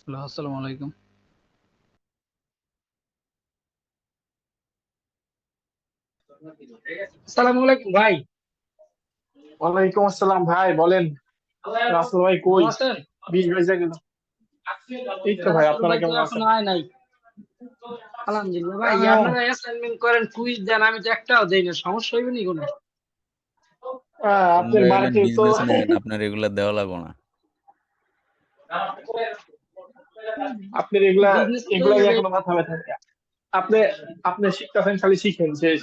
Hello, আসসালামু আলাইকুম। আসসালামু আলাইকুম ভাই। ওয়ালাইকুম আসসালাম ভাই, বলেন। রাসেল ভাই ভালো কই? আছেন? 20 বাইশে গেল। এই তো ভাই, রাসেল আপনারা ভাই তো কেমন এখন আছেন? আয় নাই। আলহামদুলিল্লাহ ভাই, আহ, আপনারা অ্যাসাইনমেন্ট করেন, কুইজ দেন, আমি তো একটাও দেই না। সমস্যা হইবে নি কোনো? আপনার আমরা এখানে বাড়িতে তো বিজনেস ম্যান, আপনার এগুলা দেওয়া লাগবে না। আপনার এগুলা বিজনেস তো এগুলা নিয়ে হবে। কোনো মাথা ব্যথা নেই। আপনি আপনি শিখতেছেন, খালি শিখেন শেষ।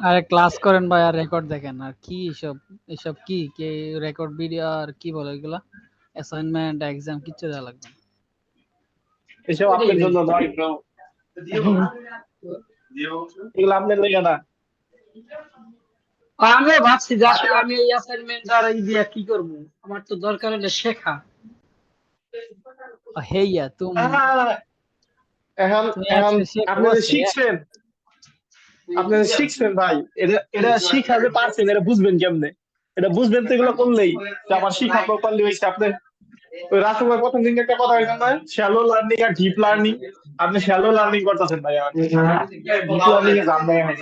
আরে ক্লাস করেন ভাই, আর রেকর্ড দেখেন। আর কি এসব? এসব কি কে রেকর্ড ভিডিও আর কি বলে এগুলা? অ্যাসাইনমেন্ট এক্সাম কিচ্ছু দেওয়া লাগবে না। এসব ওইটাই আপনার ভাই। জন্য নয় bro। এগুলো আপনার লেগে না। আমিও ভাবছি যে আসলে আমি এই অ্যাসাইনমেন্ট আর এই দিয়ে কি করব। আমার তো দরকার হলে শেখা। হেইয়া তুমি আহ, এখন তুমি এখন আজকে শেখো আপনি যে আছে। শিখছেন, ভাই, এটা এটা শিখাতে পারছেন, এটা বুঝবেন কেমনে? এটা বুঝবেন তো এগুলো করলেই, যে আমার শিখা প্রপারলি হয়েছে। আপনি ওই রাসেল ভাই প্রথম দিন একটা কথা হয়েছে না, শ্যালো লার্নিং আর ডিপ লার্নিং। আপনি শ্যালো লার্নিং করতেছেন ভাই, আমার ডিপ লার্নিং এ যান ভাই এখন।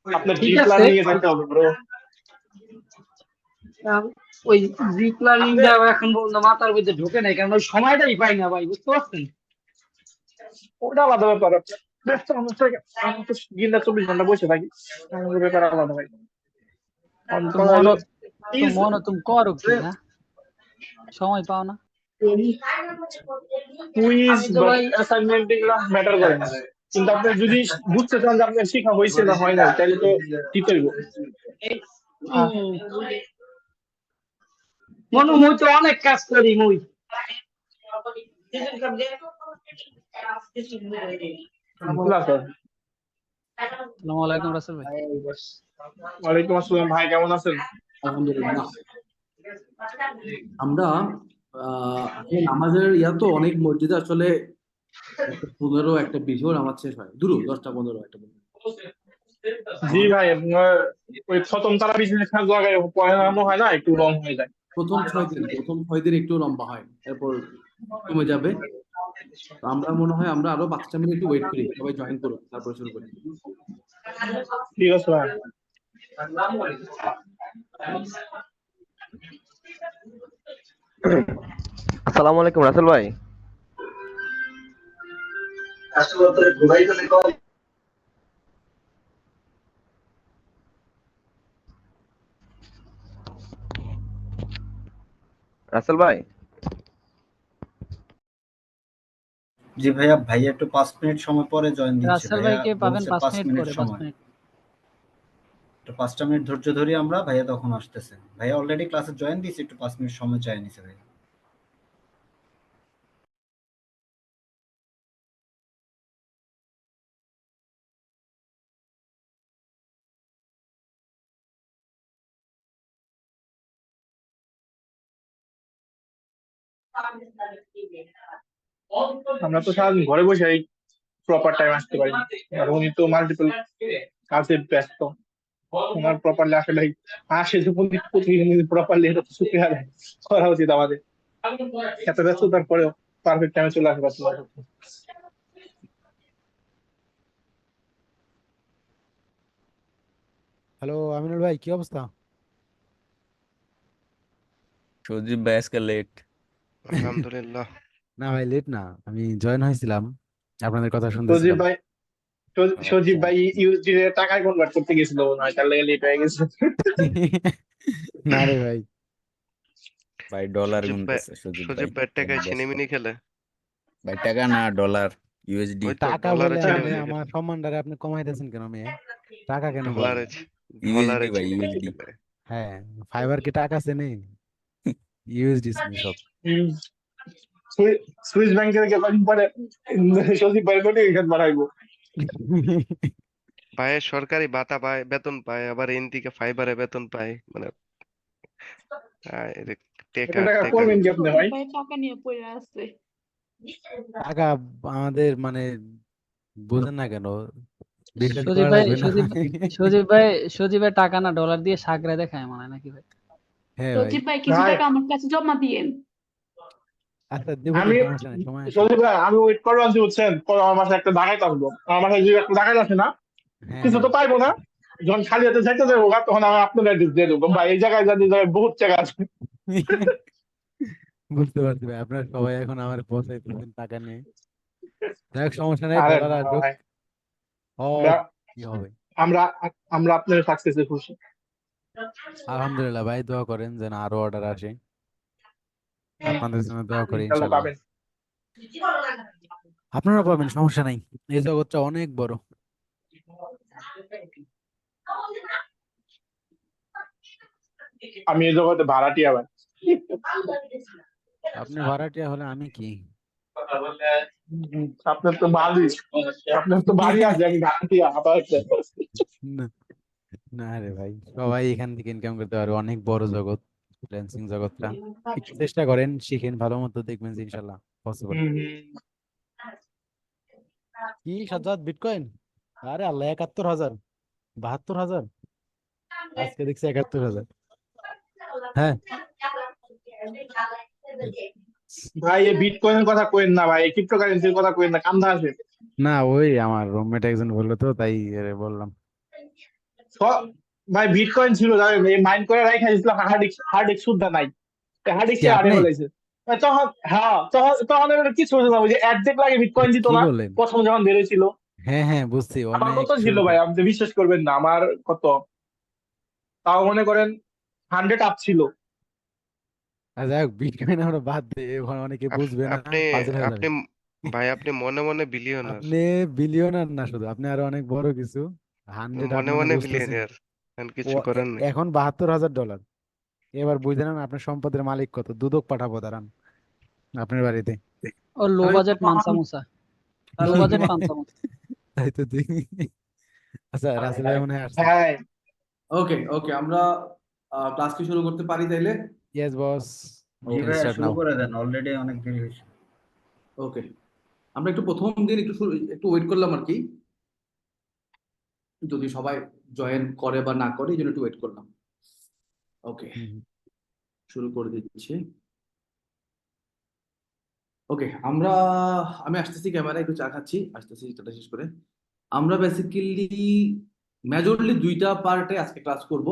আপনার ঠিক ডিপ আছে। লার্নিং এ যেতে হবে ব্রো। আম, ওই ডিপ লার্নিংটা এখন পর্যন্ত মাথার মধ্যে ঢোকে নাই, কারণ ওই সময়টাই পাই না ভাই, বুঝতে পারছেন? ওটা আলাদা ব্যাপার। ব্যস্ত মানুষ থেকে আমি তো দিনটা 24 ঘন্টা বসে থাকি, আমাদের ব্যাপার আলাদা ভাই। তো কথা মনো হলো তো মনো তুমি করো কি, হ্যাঁ? সময় পাও না? কুইজ আমি তো বা ভাই অ্যাসাইনমেন্ট এগুলো ম্যাটার করে না। কিন্তু আপনি যদি বুঝতে চান যে আপনার শেখা হয়েছে না হয় না, তাহলে তো দিতে হইব। উম, মনু মুই তো অনেক কাজ করি মুই। না স্যার। আসসালামু আলাইকুম রাসেল ভাই। ওয়ালাইকুম আসসালাম ভাই, কেমন আছেন? আলহামদুলিল্লাহ। আমরা আসলে নামাজের তো অনেক মসজিদে আসলে 15 একটা 20 নামাজ শেষ হয়, 10টা 15 একটা 15। জি আমাদের ভাই, আপনার ওই প্রথম তারা বিজনেস জায়গায় পড়ানো হয় না, একটু রং হয়ে যায়। প্রথম 6 দিন একটু লম্বা হয়, এরপর কমে যাবে। তো আমরা মনে হয় আমরা আরো 5টা মিনিট একটু ওয়েট করি, সবাই জয়েন করুক, তারপর শুরু করি। ঠিক আছে ভাই। আসসালামু আলাইকুম রাসেল ভাই। রাসেল ভাই, জি ভাইয়া, ভাইয়া একটু 5 মিনিট সময় পরে জয়েন দিচ্ছে। রাসেল ভাইয়া ভাইকে পাবেন বলছে 5 মিনিট 5 মিনিট পরে, 5 সময়। মিনিট। তো 5টা মিনিট ধৈর্য ধরি আমরা, ভাইয়া তখন আসতেছে। ভাইয়া অলরেডি ক্লাসে জয়েন দিয়েছে, একটু 5 মিনিট সময় চাই নিছে ভাইয়া। আমরা তো সারাদিন ঘরে বসে প্রপার টাইম আসতে পারি না। আর উনি তো মাল্টিপল কাজে ব্যস্ত, ওনার প্রপারলি আসলে আসে যে প্রতিদিন প্রপারলি, এটা তো শুক্রিয়া আদায় করা উচিত আমাদের। এত ব্যস্ততার পরেও পারফেক্ট টাইমে চলে আসে বাচ্চা। হ্যালো আমিনুল ভাই, কি অবস্থা? সজীব ভাই আজকে লেট। আলহামদুলিল্লাহ। না ভাই, লেট না, আমি জয়েন হয়েছিলাম, আপনাদের কথা সজীব শুনতেছিলাম। ভাই, সজীব আচ্ছা, ভাই ইউএসডি এর টাকায় কনভার্ট করতে গেছিল মনে হয়, তার লেগে লেট হয়ে গেছে। না রে ভাই। ভাই ডলার সজীব ভাই, গুনতেছে সজীব ভাই, সজীব ভাই অনেক টাকায় ব্যস্ত। ছিনিমিনি খেলে। ভাই টাকা না, ডলার, ইউএসডি। ওই তো টাকা ডলারে বলে মানে ছিনিমিনি খেলে। আমার সম্মানটারে আপনি কমাইতেছেন কেন মেয়ে? টাকা কেন বলবেন? ডলারে ইউএসডি ডলারে ভাই, ছিনিমিনি ইউএসডি। খেলে। হ্যাঁ, ফাইবার কি টাকা আছে নেই? ইউএসডি সব। সুইস ব্যাংকের কদিন পরে সজীব ভাই নোটিফিকেশন বাড়াইবো। ভাইয়ের সরকারি ভাতা পায়, বেতন পায়, আবার এন থেকে ফাইবারে বেতন পায়, মানে এদের এত টেকা টাকা টেকা। করবেন কি আপনি ভাই? ভাই টাকা নিয়ে পড়ে আছে। টাকা আমাদের মানে বোঝেন না কেন? বিশ্বাস সজীব করা ভাই লাগবে না। সজীব সজীব ভাই সজীব ভাই টাকা না ডলার দিয়ে সাগরে দেখায় মনে হয় নাকি ভাই? হ্যাঁ ভাই, সজীব ভাই কিছু ভাই টাকা আমার কাছে জমা দিয়েন। আচ্ছা দেবো আমি সমস্যা নেই, সময় আছে। সজীব ভাই, আমি ওয়েট করে আছি বুঝছেন, পরে আমার বাসায় একটা ডাকাত আসবো, আমার বাসায় যে একটা ডাকাত আছে না, হ্যাঁ কিছু হ্যাঁ তো পাইবো না, যখন খালি হাতে যাইতে যাবো তখন আমি আপনার অ্যাড্রেস দিয়ে দেবো, ভাই এই জায়গায় জানি জায়গায় বহুত জায়গা আছে। বুঝতে পারছি ভাই, আপনার সবাই এখন আমার পৌঁছাইতেছেন টাকা নিয়ে। যাই হোক, সমস্যা নেই, আরে ডলার না আসুক, ভাই, হোক, কি হবে। আমরা আমরা আপনার সাকসেসে খুশি। আলহামদুলিল্লাহ ভাই, দোয়া করেন যেন আরো অর্ডার আসে, আপনাদের জন্য দোয়া করি ইনশাল্লাহ ইনশাল্লাহ। পাবেন। আপনারা পাবেন, সমস্যা নাই, এই জগৎটা অনেক বড়। আমি এই জগতে ভাড়াটিয়া ভাই। আপনি ভাড়াটিয়া হলে আমি কি? আপনার তো বাড়ি, আপনার তো বাড়ি আছে, আমি ভাড়াটিয়া আবার। না, না রে ভাই, সবাই এখান থেকে ইনকাম করতে পারবে, অনেক বড় জগৎ ফ্রিল্যান্সিং জগৎটা। একটু চেষ্টা করেন, শিখেন ভালো মতো, দেখবেন যে ইনশাল্লাহ পসিবল। কি সাজ্জাদ, বিটকয়েন? আরে আল্লাহ, 71,000, 72,000, আজকে দেখছি 71,000। হ্যাঁ ভাই এই বিটকয়েনের কথা কইেন না ভাই, ক্রিপ্টোকারেন্সির কথা কইেন না, কান্দা আসে। না, ওই আমার রুমমেট একজন বললো তো, তাই বললাম। ভাই বিটকয়েন ছিল জানেন, এই মাইন্ড করে রাখা দিয়েছিলাম, হার্ড ডিস্ক সুদ্ধা নাই, হার্ড কি ডিস্কে হারিয়ে আপনি? ফেলাইছে। তখন হ্যাঁ, তখন এবার কিছু হয়েছে না, ওই যে অ্যাডজেক্ট লাগে বিটকয়েন দিত কি না বলেন? প্রথম যখন বেরোছিল। হ্যাঁ হ্যাঁ, বুঝছি, আমার অনেক কত ছিল শুরুতে। ভাই, আপনি বিশ্বাস করবেন না, আমার কত, তাও মনে করেন 100 আপ ছিল। আর যাই হোক, বিটকয়েন আমরা বাদ দিই, এখন অনেকে বুঝবে না, আপনি পাজল হয়ে যাবে। আপনি ভাই আপনি মনে মনে বিলিয়নার, আপনি বিলিয়নার না শুধু, আপনি আরো অনেক বড় কিছু। 100 আপ মনে মানে মনে বুঝতেছেন, বিলিয়নার, ও কিছু করার নেই। এখন $72,000। এবার বুঝে নেন আপনার সম্পদের মালিক কত, দুদক পাঠাবো দাঁড়ান আপনার বাড়িতে। ও লো আমি বাজেট মানসা মুসা, লো বাজেট মানসা মুসা। তাই তো দেখি। আচ্ছা, রাসেল ভাই মনে হয় আসছে। হ্যাঁ ওকে ওকে, আমরা ক্লাস কি শুরু করতে পারি তাইলে? Yes boss, G U can ভাই, স্টার্ট শুরু নাও। করে দেন, অলরেডি অনেক দেরি হয়েছে। ওকে, আমরা একটু প্রথম দিন একটু ওয়েট করলাম আর কি, যদি সবাই জয়েন করে বা না করে, এই জন্য একটু ওয়েট করলাম। ওকে, শুরু করে দিচ্ছি। ওকে, আমি আসতেছি, ক্যামেরা একটু চা খাচ্ছি, আসতেছি চাটা শেষ করে। আমরা বেসিক্যালি মেজরলি দুইটা পার্টে আজকে ক্লাস করব।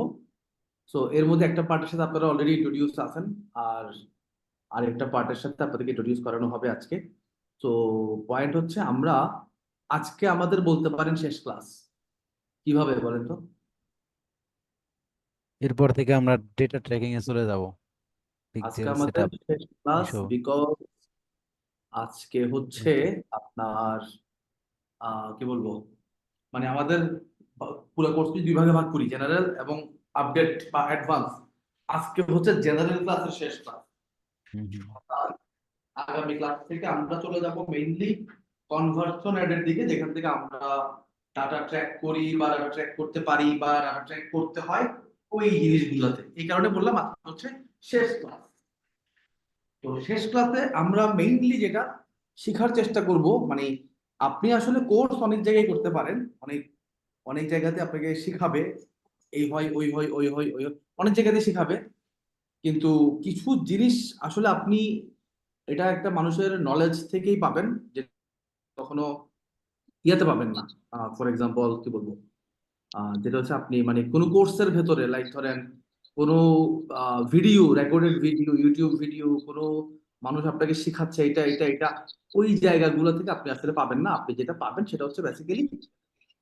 সো এর মধ্যে একটা পার্টের সাথে আপনারা অলরেডি ইন্ট্রোডিউস আছেন, আর আরেকটা পার্টের সাথে আপনাদেরকে ইন্ট্রোডিউস করানো হবে আজকে। তো পয়েন্ট হচ্ছে, আমরা আজকে আমাদের বলতে পারেন শেষ ক্লাস। কিভাবে বলেন তো? এরপর থেকে আমরা ডেটা ট্র্যাকিং এ চলে যাব, আজকে পিক্সেল আমাদের সেটআপ শেষ ক্লাস, এসব। বিকজ আজকে হচ্ছে আপনার কি বলবো, মানে আমাদের পুরো কোর্সটি দুই ভাগে ভাগ করি, জেনারেল এবং আপডেট বা অ্যাডভান্স। আজকে হচ্ছে জেনারেল ক্লাসের শেষ ক্লাস। আগামী ক্লাস থেকে আমরা চলে যাব মেইনলি কনভার্সন অ্যাডের দিকে, যেখান থেকে আমরা ডাটা ট্র্যাক করি বা ডাটা ট্র্যাক করতে পারি বা ডাটা ট্র্যাক করতে হয়, ওই জিনিসগুলোতে। এই কারণে বললাম আজকে হচ্ছে শেষ ক্লাস। তো শেষ ক্লাসে আমরা মেইনলি যেটা শেখার চেষ্টা করব, মানে আপনি আসলে কোর্স অনেক জায়গায় করতে পারেন, অনেক অনেক জায়গাতে আপনাকে শিখাবে, এই হয় ওই হয় ওই হয় ওই হয়, অনেক জায়গাতে শিখাবে, কিন্তু কিছু জিনিস আসলে আপনি এটা একটা মানুষের নলেজ থেকেই পাবেন, যে কখনো ইয়াতে পাবেন না। ফর এক্সাম্পল কি বলবো, যেটা হচ্ছে আপনি মানে কোনো কোর্সের ভেতরে, লাইক ধরেন কোনো video, recorded video, YouTube video, কোনো মানুষ আপনাকে শেখাচ্ছে এটা এটা এটা, ওই জায়গাগুলো থেকে আপনি আসলে পাবেন না। আপনি যেটা পাবেন সেটা হচ্ছে বেসিক্যালি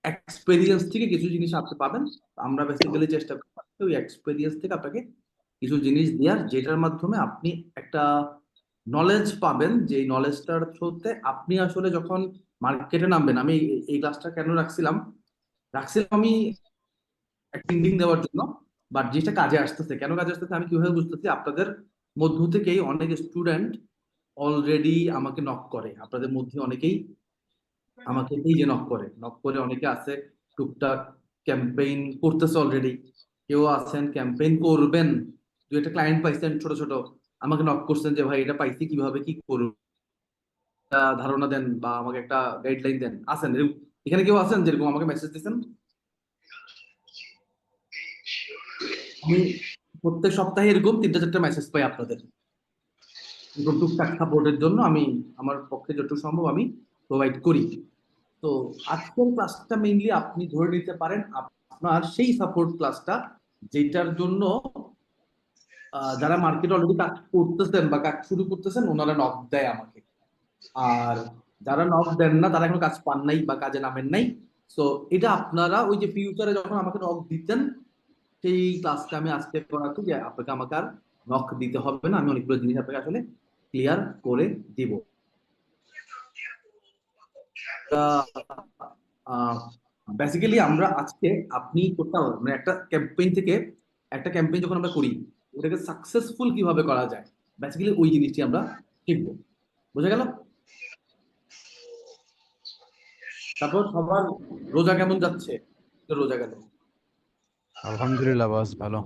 এক্সপেরিয়েন্স থেকে কিছু জিনিস আপনি পাবেন। আমরা বেসিক্যালি চেষ্টা করি ওই এক্সপেরিয়েন্স থেকে আপনাকে কিছু জিনিস দেওয়ার, যেটার মাধ্যমে আপনি একটা নলেজ পাবেন, যে নলেজটার থ্রুতে আপনি আসলে যখন মার্কেটে নামবেন। আমি এই ক্লাসটা কেন রাখছিলাম আমি একটা লিঙ্ক দেওয়ার জন্য, বাট যেটা কাজে আসতেছে, কেন কাজে আসতেছে আমি কিভাবে বুঝতেছি, আপনাদের মধ্য থেকেই অনেক স্টুডেন্ট অলরেডি আমাকে নক করে, আপনাদের মধ্যে অনেকেই আমাকে এই যে নক করে অনেকে আছে টুকটাক ক্যাম্পেইন করতেছে অলরেডি, কেউ আছেন ক্যাম্পেইন করবেন, দু একটা ক্লায়েন্ট পাইছেন ছোট ছোট, আমাকে নক করছেন যে ভাই এটা পাইছি কিভাবে কি করব, ধারণা দেন বা আমাকে একটা গাইডলাইন দেন। আছেন এখানে কেউ আছেন যেরকম আমাকে মেসেজ দিচ্ছেন? আমি প্রত্যেক সপ্তাহে এরকম 3টা 4টা মেসেজ পাই আপনাদের এরকম টুকটাক সাপোর্টের জন্য। আমি আমার পক্ষে যতটুকু সম্ভব আমি প্রোভাইড করি। তো আজকের ক্লাসটা মেইনলি আপনি ধরে নিতে পারেন আপনার সেই সাপোর্ট ক্লাসটা যেটার জন্য যারা মার্কেট অলরেডি কাজ করতেছেন বা কাজ শুরু করতেছেন ওনারা নক দেয় আমাকে, আর যারা নক দেন না তারা এখনো কাজ পান নাই বা কাজে নামেন নাই। তো এটা আপনারা ওই যে ফিউচারে যখন আমাকে নক দিতেন সেই ক্লাসটা আমি আজকে করাচ্ছি যে আপনাকে আমাকে আর নক দিতে হবে না, আমি অনেকগুলো জিনিস আপনাকে আসলে ক্লিয়ার করে দিব। বেসিক্যালি আমরা আজকে আপনি কোথাও মানে একটা ক্যাম্পেইন থেকে একটা ক্যাম্পেইন যখন আমরা করি ওটাকে সাকসেসফুল কিভাবে করা যায় বেসিক্যালি ওই জিনিসটি আমরা শিখবো। বোঝা গেল? তারপর সবার রোজা কেমন যাচ্ছে? রোজা গেল? আলহামদুলিল্লাহ বস, ভালো।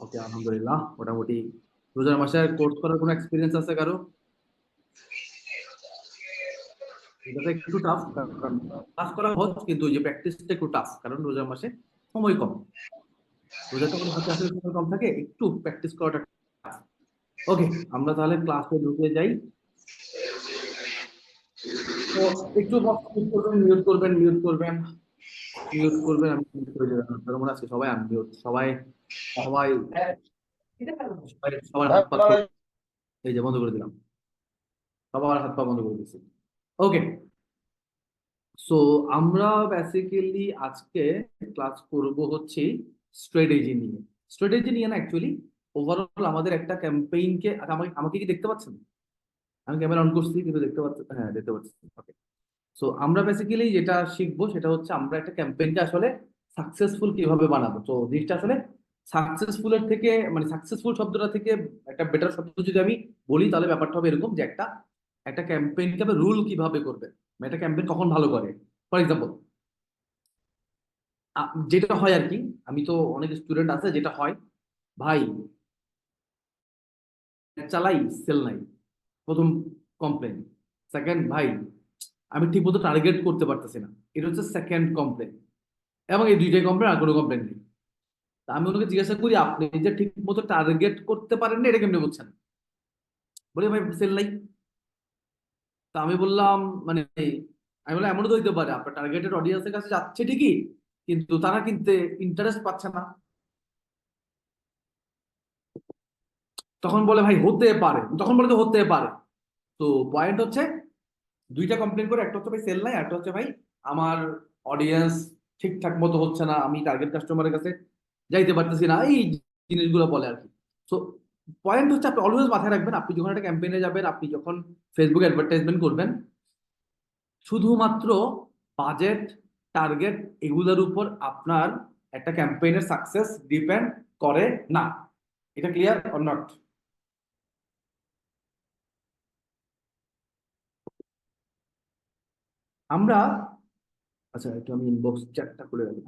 ওকে, আলহামদুলিল্লাহ মোটামুটি। রোজার মাসে কোর্স করার কোনো এক্সপিরিয়েন্স আছে কারো? এটা একটু টাফ, কারণ ক্লাস করা সহজ কিন্তু ওই যে প্র্যাকটিসটা একটু টাফ, কারণ রোজার মাসে সময় কম। রোজাটা কোনো হাতে আসলে সময় কম থাকে, একটু প্র্যাকটিস করাটা টাফ। ওকে, আমরা তাহলে ক্লাসে ঢুকে যাই। তো একটু মিউট করবেন মিউট করবেন মিউট করবেন, আমি মিউট করে দিলাম। তার মনে আছে সবাই আনমিউট, সবাই সবাই সবার হাত পা এই যে বন্ধ করে দিলাম, সবার হাত পা বন্ধ করে দিচ্ছি। ওকে, সো আমরা বেসিক্যালি আজকে ক্লাস করব হচ্ছে স্ট্র্যাটেজি নিয়ে। স্ট্র্যাটেজি নিয়ে না, অ্যাকচুয়ালি ওভারঅল আমাদের একটা ক্যাম্পেইনকে, আমাকে আমাকে কি দেখতে পাচ্ছেন? আমি ক্যামেরা অন করছি কিন্তু দেখতে পাচ্ছি? হ্যাঁ দেখতে পাচ্ছি। ওকে, সো আমরা বেসিক্যালি যেটা শিখবো সেটা হচ্ছে আমরা একটা ক্যাম্পেইনকে আসলে সাকসেসফুল কিভাবে বানাবো। তো জিনিসটা আসলে সাকসেসফুলের থেকে মানে সাকসেসফুল শব্দটা থেকে একটা বেটার শব্দ যদি আমি বলি তাহলে ব্যাপারটা হবে এরকম যে একটা একটা ক্যাম্পেইনকে আপনি রুল কিভাবে করবে, মানে একটা ক্যাম্পেইন কখন ভালো করে। ফর এক্সাম্পল যেটা হয় আর কি, আমি তো অনেক স্টুডেন্ট আছে যেটা হয়, ভাই চালাই সেল নাই, প্রথম কমপ্লেন। সেকেন্ড, ভাই আমি ঠিক মতো টার্গেট করতে পারতেছি না, এটা হচ্ছে সেকেন্ড কমপ্লেন। এবং এই দুইটাই কমপ্লেন, আর কোনো কমপ্লেন নেই। তা আমি ওনাকে জিজ্ঞাসা করি আপনি যে ঠিক মতো টার্গেট করতে পারেন না এটা কেমনে বুঝছেন? বলে ভাই সেল নাই। তা আমি বললাম মানে আমি বললাম এমনও তো হইতে পারে আপনার টার্গেটেড অডিয়েন্সের কাছে যাচ্ছে ঠিকই কিন্তু তারা কিনতে ইন্টারেস্ট পাচ্ছে না। তখন বলে ভাই হতে পারে, তখন বলে তো হতে পারে। তো পয়েন্ট হচ্ছে দুইটা কমপ্লেন করে, একটা হচ্ছে ভাই সেল নাই, একটা হচ্ছে ভাই আমার অডিয়েন্স ঠিকঠাক মতো হচ্ছে না, আমি টার্গেট কাস্টমারের কাছে যাইতে পারতেছি না, এই জিনিসগুলো বলে আর কি। তো পয়েন্ট হচ্ছে আপনি অলওয়েজ মাথায় রাখবেন, আপনি যখন একটা ক্যাম্পেইনে যাবেন, আপনি যখন ফেসবুক অ্যাডভার্টাইজমেন্ট করবেন, শুধুমাত্র বাজেট টার্গেট এগুলোর উপর আপনার একটা ক্যাম্পেইনের সাকসেস ডিপেন্ড করে না। এটা ক্লিয়ার অর নট? আমরা আচ্ছা একটু আমি ইনবক্স চ্যাটটা খুলে রাখি।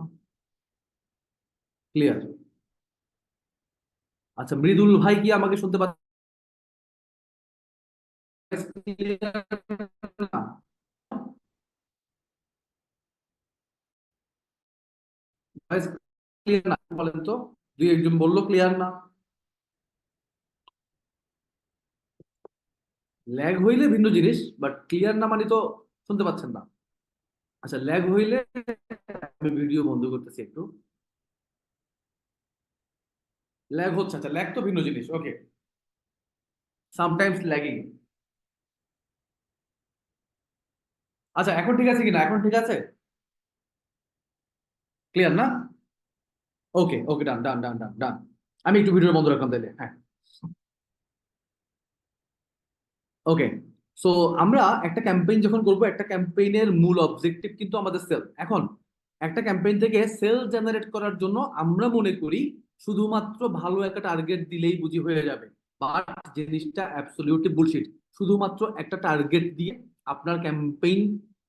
ক্লিয়ার? আচ্ছা, মৃদুল ভাই কি আমাকে শুনতে পাচ্ছেন? ক্লিয়ার না বলেন তো, দুই একজন বললো ক্লিয়ার না। ল্যাগ হইলে ভিন্ন জিনিস, বাট ক্লিয়ার না মানে তো শুনতে পাচ্ছেন না। আচ্ছা, ল্যাগ হইলে আমি ভিডিও বন্ধ করতেছি একটু। ল্যাগ হচ্ছে, আচ্ছা ল্যাগ তো ভিন্ন জিনিস। ওকে, সামটাইমস ল্যাগিং। আচ্ছা এখন ঠিক আছে কিনা? এখন ঠিক আছে? ক্লিয়ার না? ওকে ওকে, ডান ডান ডান ডান ডান। আমি একটু ভিডিও বন্ধ রাখলাম তাহলে। হ্যাঁ ওকে, সো আমরা একটা ক্যাম্পেইন যখন করবো, একটা ক্যাম্পেইনের মূল অবজেক্টিভ কিন্তু আমাদের সেল। এখন একটা ক্যাম্পেইন থেকে সেল জেনারেট করার জন্য আমরা মনে করি শুধুমাত্র ভালো একটা টার্গেট দিলেই বুঝি হয়ে যাবে, বাট জিনিসটা অ্যাবসলিউটলি বুলশিট। শুধুমাত্র একটা টার্গেট দিয়ে আপনার ক্যাম্পেইন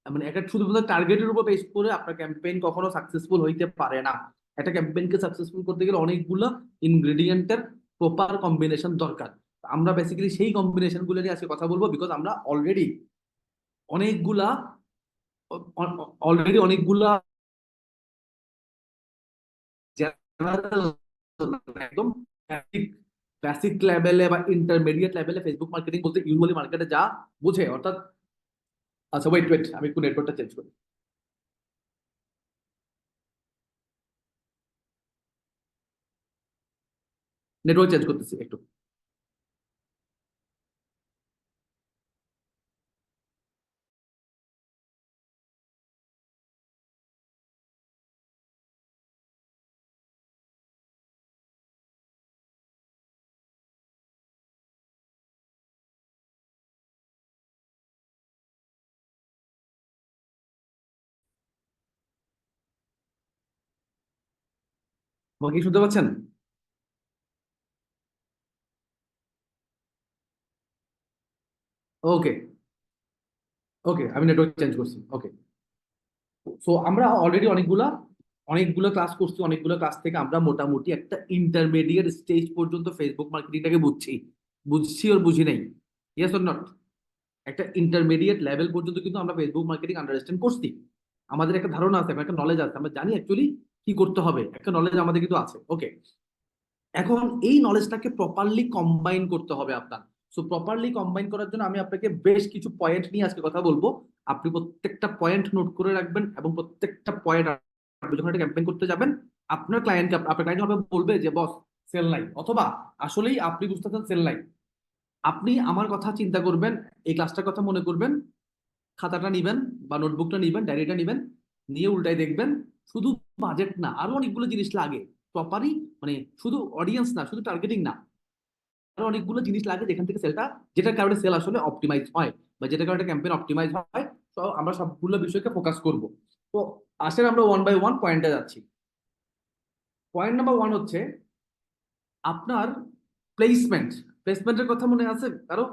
মানে একটা শুধুমাত্র টার্গেটের উপর বেস করে আপনার ক্যাম্পেইন কখনো সাকসেসফুল হইতে পারে না। একটা ক্যাম্পেইনকে সাকসেসফুল করতে গেলে অনেকগুলো ইনগ্রেডিয়েন্টের প্রপার কম্বিনেশন দরকার। আমরা বেসিক্যালি সেই কম্বিনেশন গুলো নিয়ে আজকে কথা বলবো, বিকজ আমরা অনেকগুলা অনেকগুলা একদম বেসিক লেভেলে বা ইন্টারমিডিয়েট লেভেলে ফেসবুক মার্কেটিং বলতে ইউজুয়ালি মার্কেটে যা বুঝে, অর্থাৎ আচ্ছা ওয়েট ওয়েট আমি একটু নেটওয়ার্কটা চেঞ্জ করি। নেটওয়ার্ক চেঞ্জ করতেছি একটু। আমাকে কি শুনতে পাচ্ছেন? ওকে ওকে, আমি নেটওয়ার্ক চেঞ্জ করছি। ওকে, সো আমরা অলরেডি অনেকগুলো ক্লাস করছি। অনেকগুলো ক্লাস থেকে আমরা মোটামুটি একটা ইন্টারমিডিয়েট স্টেজ পর্যন্ত ফেসবুক মার্কেটিংটাকে বুঝছি ওর বুঝি নাই, ইয়েস অর নট? একটা ইন্টারমিডিয়েট লেভেল পর্যন্ত কিন্তু আমরা ফেসবুক মার্কেটিং আন্ডারস্ট্যান্ড করছি। আমাদের একটা ধারণা আছে, একটা নলেজ আছে, আমরা জানি অ্যাকচুয়ালি কি করতে হবে, একটা নলেজ আমাদের কিন্তু আছে। ওকে, এখন এই নলেজটাকে প্রপারলি কম্বাইন করতে হবে আপনার। সো প্রপারলি কম্বাইন করার জন্য আমি আপনাকে বেশ কিছু পয়েন্ট নিয়ে আজকে কথা বলবো। আপনি প্রত্যেকটা পয়েন্ট নোট করে রাখবেন এবং প্রত্যেকটা পয়েন্ট আপনি যখন একটা ক্যাম্পেইন করতে যাবেন, আপনার ক্লায়েন্ট হবে বলবে যে বস সেল নাই, অথবা আসলেই আপনি বুঝতেছেন সেল নাই। আপনি আমার কথা চিন্তা করবেন, এই ক্লাসটার কথা মনে করবেন, খাতাটা নিবেন বা নোটবুকটা নিবেন, ডায়েরিটা নিবেন, নিয়ে উল্টায় দেখবেন শুধু বাজেট না, আরো অনেকগুলো জিনিস লাগে প্রপারলি, মানে শুধু অডিয়েন্স না, শুধু টার্গেটিং না, আরো অনেকগুলো জিনিস লাগে যেখান থেকে যেটার কারণে সেল আসলে অপটিমাইজ হয় বা যেটার কারণে ক্যাম্পেইন অপটিমাইজ হয়। তো আমরা সবগুলো বিষয়কে ফোকাস করব। তো আসলে আমরা ওয়ান বাই ওয়ান পয়েন্টে যাচ্ছি। পয়েন্ট নাম্বার 1 হচ্ছে আপনার প্লেসমেন্টের কথা মনে আছে কারো?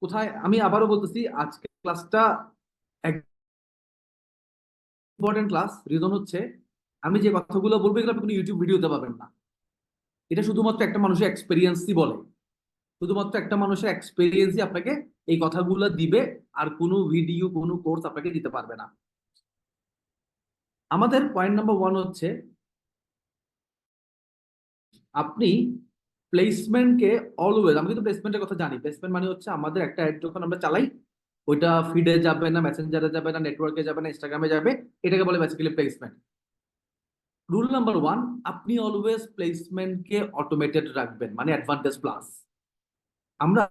কোথায়, আমি আবারও বলতেছি, আজকে ক্লাসটা ইম্পর্টেন্ট ক্লাস। রিজন হচ্ছে আমি যে কথাগুলো বলবো এগুলো আপনি কোনো ইউটিউব ভিডিওতে পাবেন না। এটা শুধুমাত্র একটা মানুষের এক্সপেরিয়েন্সই বলে, শুধুমাত্র একটা মানুষের এক্সপেরিয়েন্সই আপনাকে এই কথাগুলো দিবে, আর কোনো ভিডিও কোনো কোর্স আপনাকে দিতে পারবে না। আমাদের পয়েন্ট নাম্বার 1 হচ্ছে আপনি প্লেসমেন্টকে অলওয়েজ, আমি কিন্তু প্লেসমেন্টের কথা জানি। প্লেসমেন্ট মানে হচ্ছে আমাদের একটা অ্যাড যখন আমরা চালাই, ওইটা ফিডে যাবে না, মেসেঞ্জারে যাবে না, নেটওয়ার্কে যাবে না, ইনস্টাগ্রামে যাবে, এটাকে বলে বেসিক্যালি প্লেসমেন্ট। রুল নাম্বার 1, আপনি অলওয়েজ প্লেসমেন্টকে অটোমেটেড রাখবেন, মানে অ্যাডভান্টেজ প্লাস। আমরা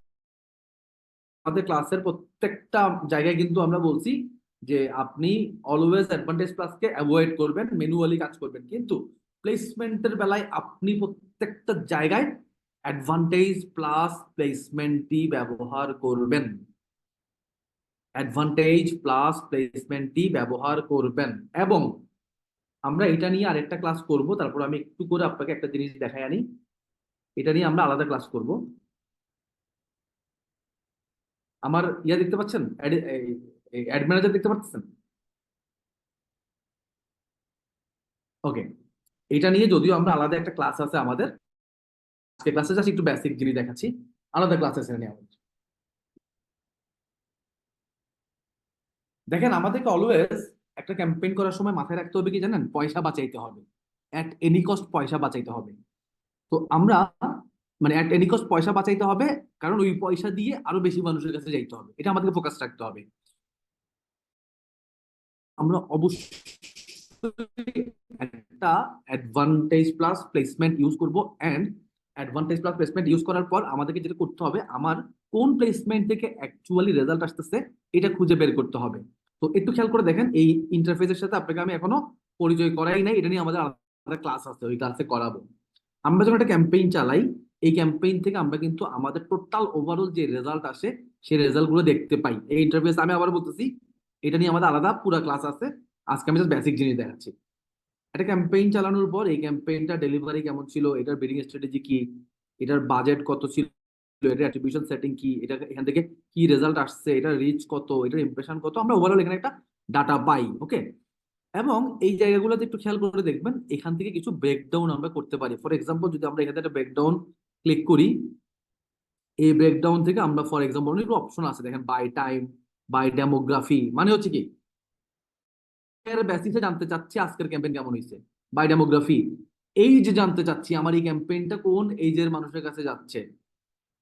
আমাদের ক্লাসের প্রত্যেকটা জায়গায় কিন্তু আমরা বলছি যে আপনি অলওয়েজ অ্যাডভান্টেজ প্লাসকে অ্যাভয়েড করবেন, ম্যানুয়ালি কাজ করবেন, কিন্তু প্লেসমেন্টের বেলায় আপনি প্রত্যেকটা জায়গায় অ্যাডভান্টেজ প্লাস প্লেসমেন্টই ব্যবহার করবেন, অ্যাডভান্টেজ প্লাস প্লেসমেন্টই ব্যবহার করবেন। এবং আমরা এটা নিয়ে আরেকটা ক্লাস করব, তারপর আমি একটু করে আপনাকে একটা জিনিস দেখাই আনি, এটা নিয়ে আমরা আলাদা ক্লাস করব। আমার ইয়া দেখতে পাচ্ছেন, অ্যাড ম্যানেজার দেখতে পাচ্ছেন? ওকে, এটা নিয়ে যদিও আমরা আলাদা একটা ক্লাস আছে আমাদের, আজকে ক্লাসে জাস্ট একটু বেসিক জিনিস দেখাচ্ছি, আলাদা ক্লাস আছে নিয়ে আমাদের। দেখেন, আমাদেরকে অলওয়েজ একটা ক্যাম্পেইন করার সময় মাথায় রাখতে হবে কি জানেন, পয়সা বাঁচাইতে হবে, অ্যাট এনি কস্ট পয়সা বাঁচাইতে হবে। তো আমরা মানে অ্যাট এনি কস্ট পয়সা বাঁচাইতে হবে, কারণ ওই পয়সা দিয়ে আরো বেশি মানুষের কাছে যাইতে হবে, এটা আমাদেরকে ফোকাস রাখতে হবে। আমরা অবশ্যই একটা অ্যাডভান্টেজ প্লাস প্লেসমেন্ট ইউজ করব, and advantage plus placement use করার পর আমাদেরকে যেটা করতে হবে, আমার কোন প্লেসমেন্ট থেকে অ্যাকচুয়ালি রেজাল্ট আসতেছে এটা খুঁজে বের করতে হবে। তো একটু খেয়াল করে দেখেন, এই ইন্টারফেসের সাথে আপনাকে আমি এখনো পরিচয় করাই নাই, এটা নিয়ে আমাদের আলাদা ক্লাস আছে, ওই ক্লাসে করাবো। আমরা যখন একটা ক্যাম্পেইন চালাই, এই ক্যাম্পেইন থেকে আমরা কিন্তু আমাদের টোটাল ওভারঅল যে রেজাল্ট আসে সেই রেজাল্ট গুলো দেখতে পাই। এই ইন্টারফেস আমি আবার বলতেছি, এটা নিয়ে আমাদের আলাদা পুরো ক্লাস আছে, আজকে আমি জাস্ট বেসিক জিনিস দেখাচ্ছি। একটা ক্যাম্পেইন চালানোর পর এই ক্যাম্পেইনটা ডেলিভারি কেমন ছিল, এটার বিডিং স্ট্র্যাটেজি কি, এটার বাজেট কত ছিল, এটার অ্যাট্রিবিউশন সেটিং কি, এটা এখান থেকে কি রেজাল্ট আসছে, এটার রিচ কত, এটার ইমপ্রেশন কত, আমরা ওভারঅল এখানে একটা ডাটা পাই। ওকে, এবং এই জায়গাগুলোতে একটু খেয়াল করে দেখবেন, এখান থেকে কিছু ব্রেকডাউন আমরা করতে পারি। ফর এক্সাম্পল, যদি আমরা এখানে একটা ব্রেকডাউন ক্লিক করি, এই ব্রেকডাউন থেকে আমরা ফর এক্সাম্পল অনেক অপশন আছে, দেখেন বাই টাইম, বাই ডেমোগ্রাফি, মানে হচ্ছে কি এর বেসিসে জানতে চাচ্ছি আজকের ক্যাম্পেইন কেমন হয়েছে, বাই ডেমোগ্রাফি এই যে জানতে চাচ্ছি আমার এই ক্যাম্পেইনটা কোন এইজের মানুষের কাছে যাচ্ছে,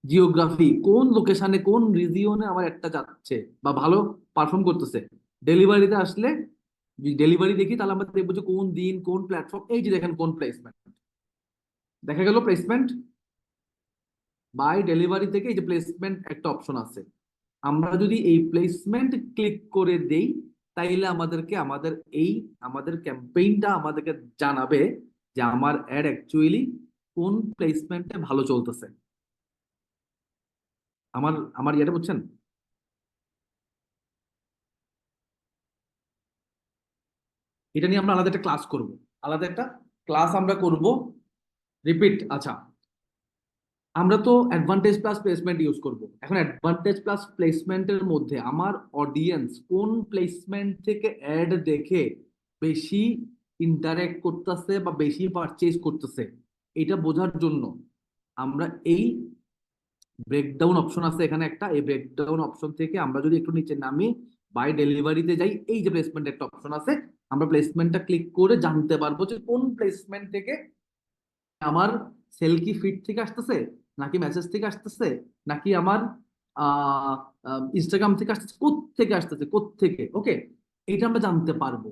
জিওগ্রাফি কোন লোকেশনে কোন রিজিয়নে আমার একটা যাচ্ছে বা ভালো পারফর্ম করতেছে, ডেলিভারিতে আসলে ডেলিভারি দেখি তাহলে আমরা দেখবো যে কোন দিন কোন প্ল্যাটফর্ম, এই যে দেখেন কোন প্লেসমেন্ট দেখা গেল, প্লেসমেন্ট বাই ডেলিভারি থেকে এই যে প্লেসমেন্ট একটা অপশন আছে, আমরা যদি এই প্লেসমেন্ট ক্লিক করে দেই তাইলে আমাদেরকে আমাদের ক্যাম্পেইনটা আমাদেরকে জানাবে যে আমার অ্যাড অ্যাকচুয়ালি কোন প্লেসমেন্টে ভালো চলতেছে। আমার ইয়েটা বুঝছেন? এটা নিয়ে আমরা আলাদা একটা ক্লাস করব, আমরা করব। রিপিট, আচ্ছা আমরা তো অ্যাডভান্টেজ প্লাস প্লেসমেন্ট ইউজ করব। এখন অ্যাডভান্টেজ প্লাস প্লেসমেন্টের মধ্যে আমার অডিয়েন্স কোন প্লেসমেন্ট থেকে অ্যাড দেখে বেশি ইন্টারেক্ট করতেছে বা বেশি পারচেজ করতেছে এটা বোঝার জন্য আমরা এই ব্রেকডাউন অপশন আছে এখানে একটা, এই ব্রেকডাউন অপশন থেকে আমরা যদি একটু নিচে নামি বাই ডেলিভারিতে যাই, এই যে প্লেসমেন্ট একটা অপশন আছে, আমরা প্লেসমেন্টটা ক্লিক করে জানতে পারবো যে কোন প্লেসমেন্ট থেকে আমার সেল কি ফিড থেকে আসতেছে নাকি মেসেজ থেকে আসতেছে নাকি আমার ইনস্টাগ্রাম থেকে আসতেছে, কোত্থেকে ওকে, এটা আমরা জানতে পারবো।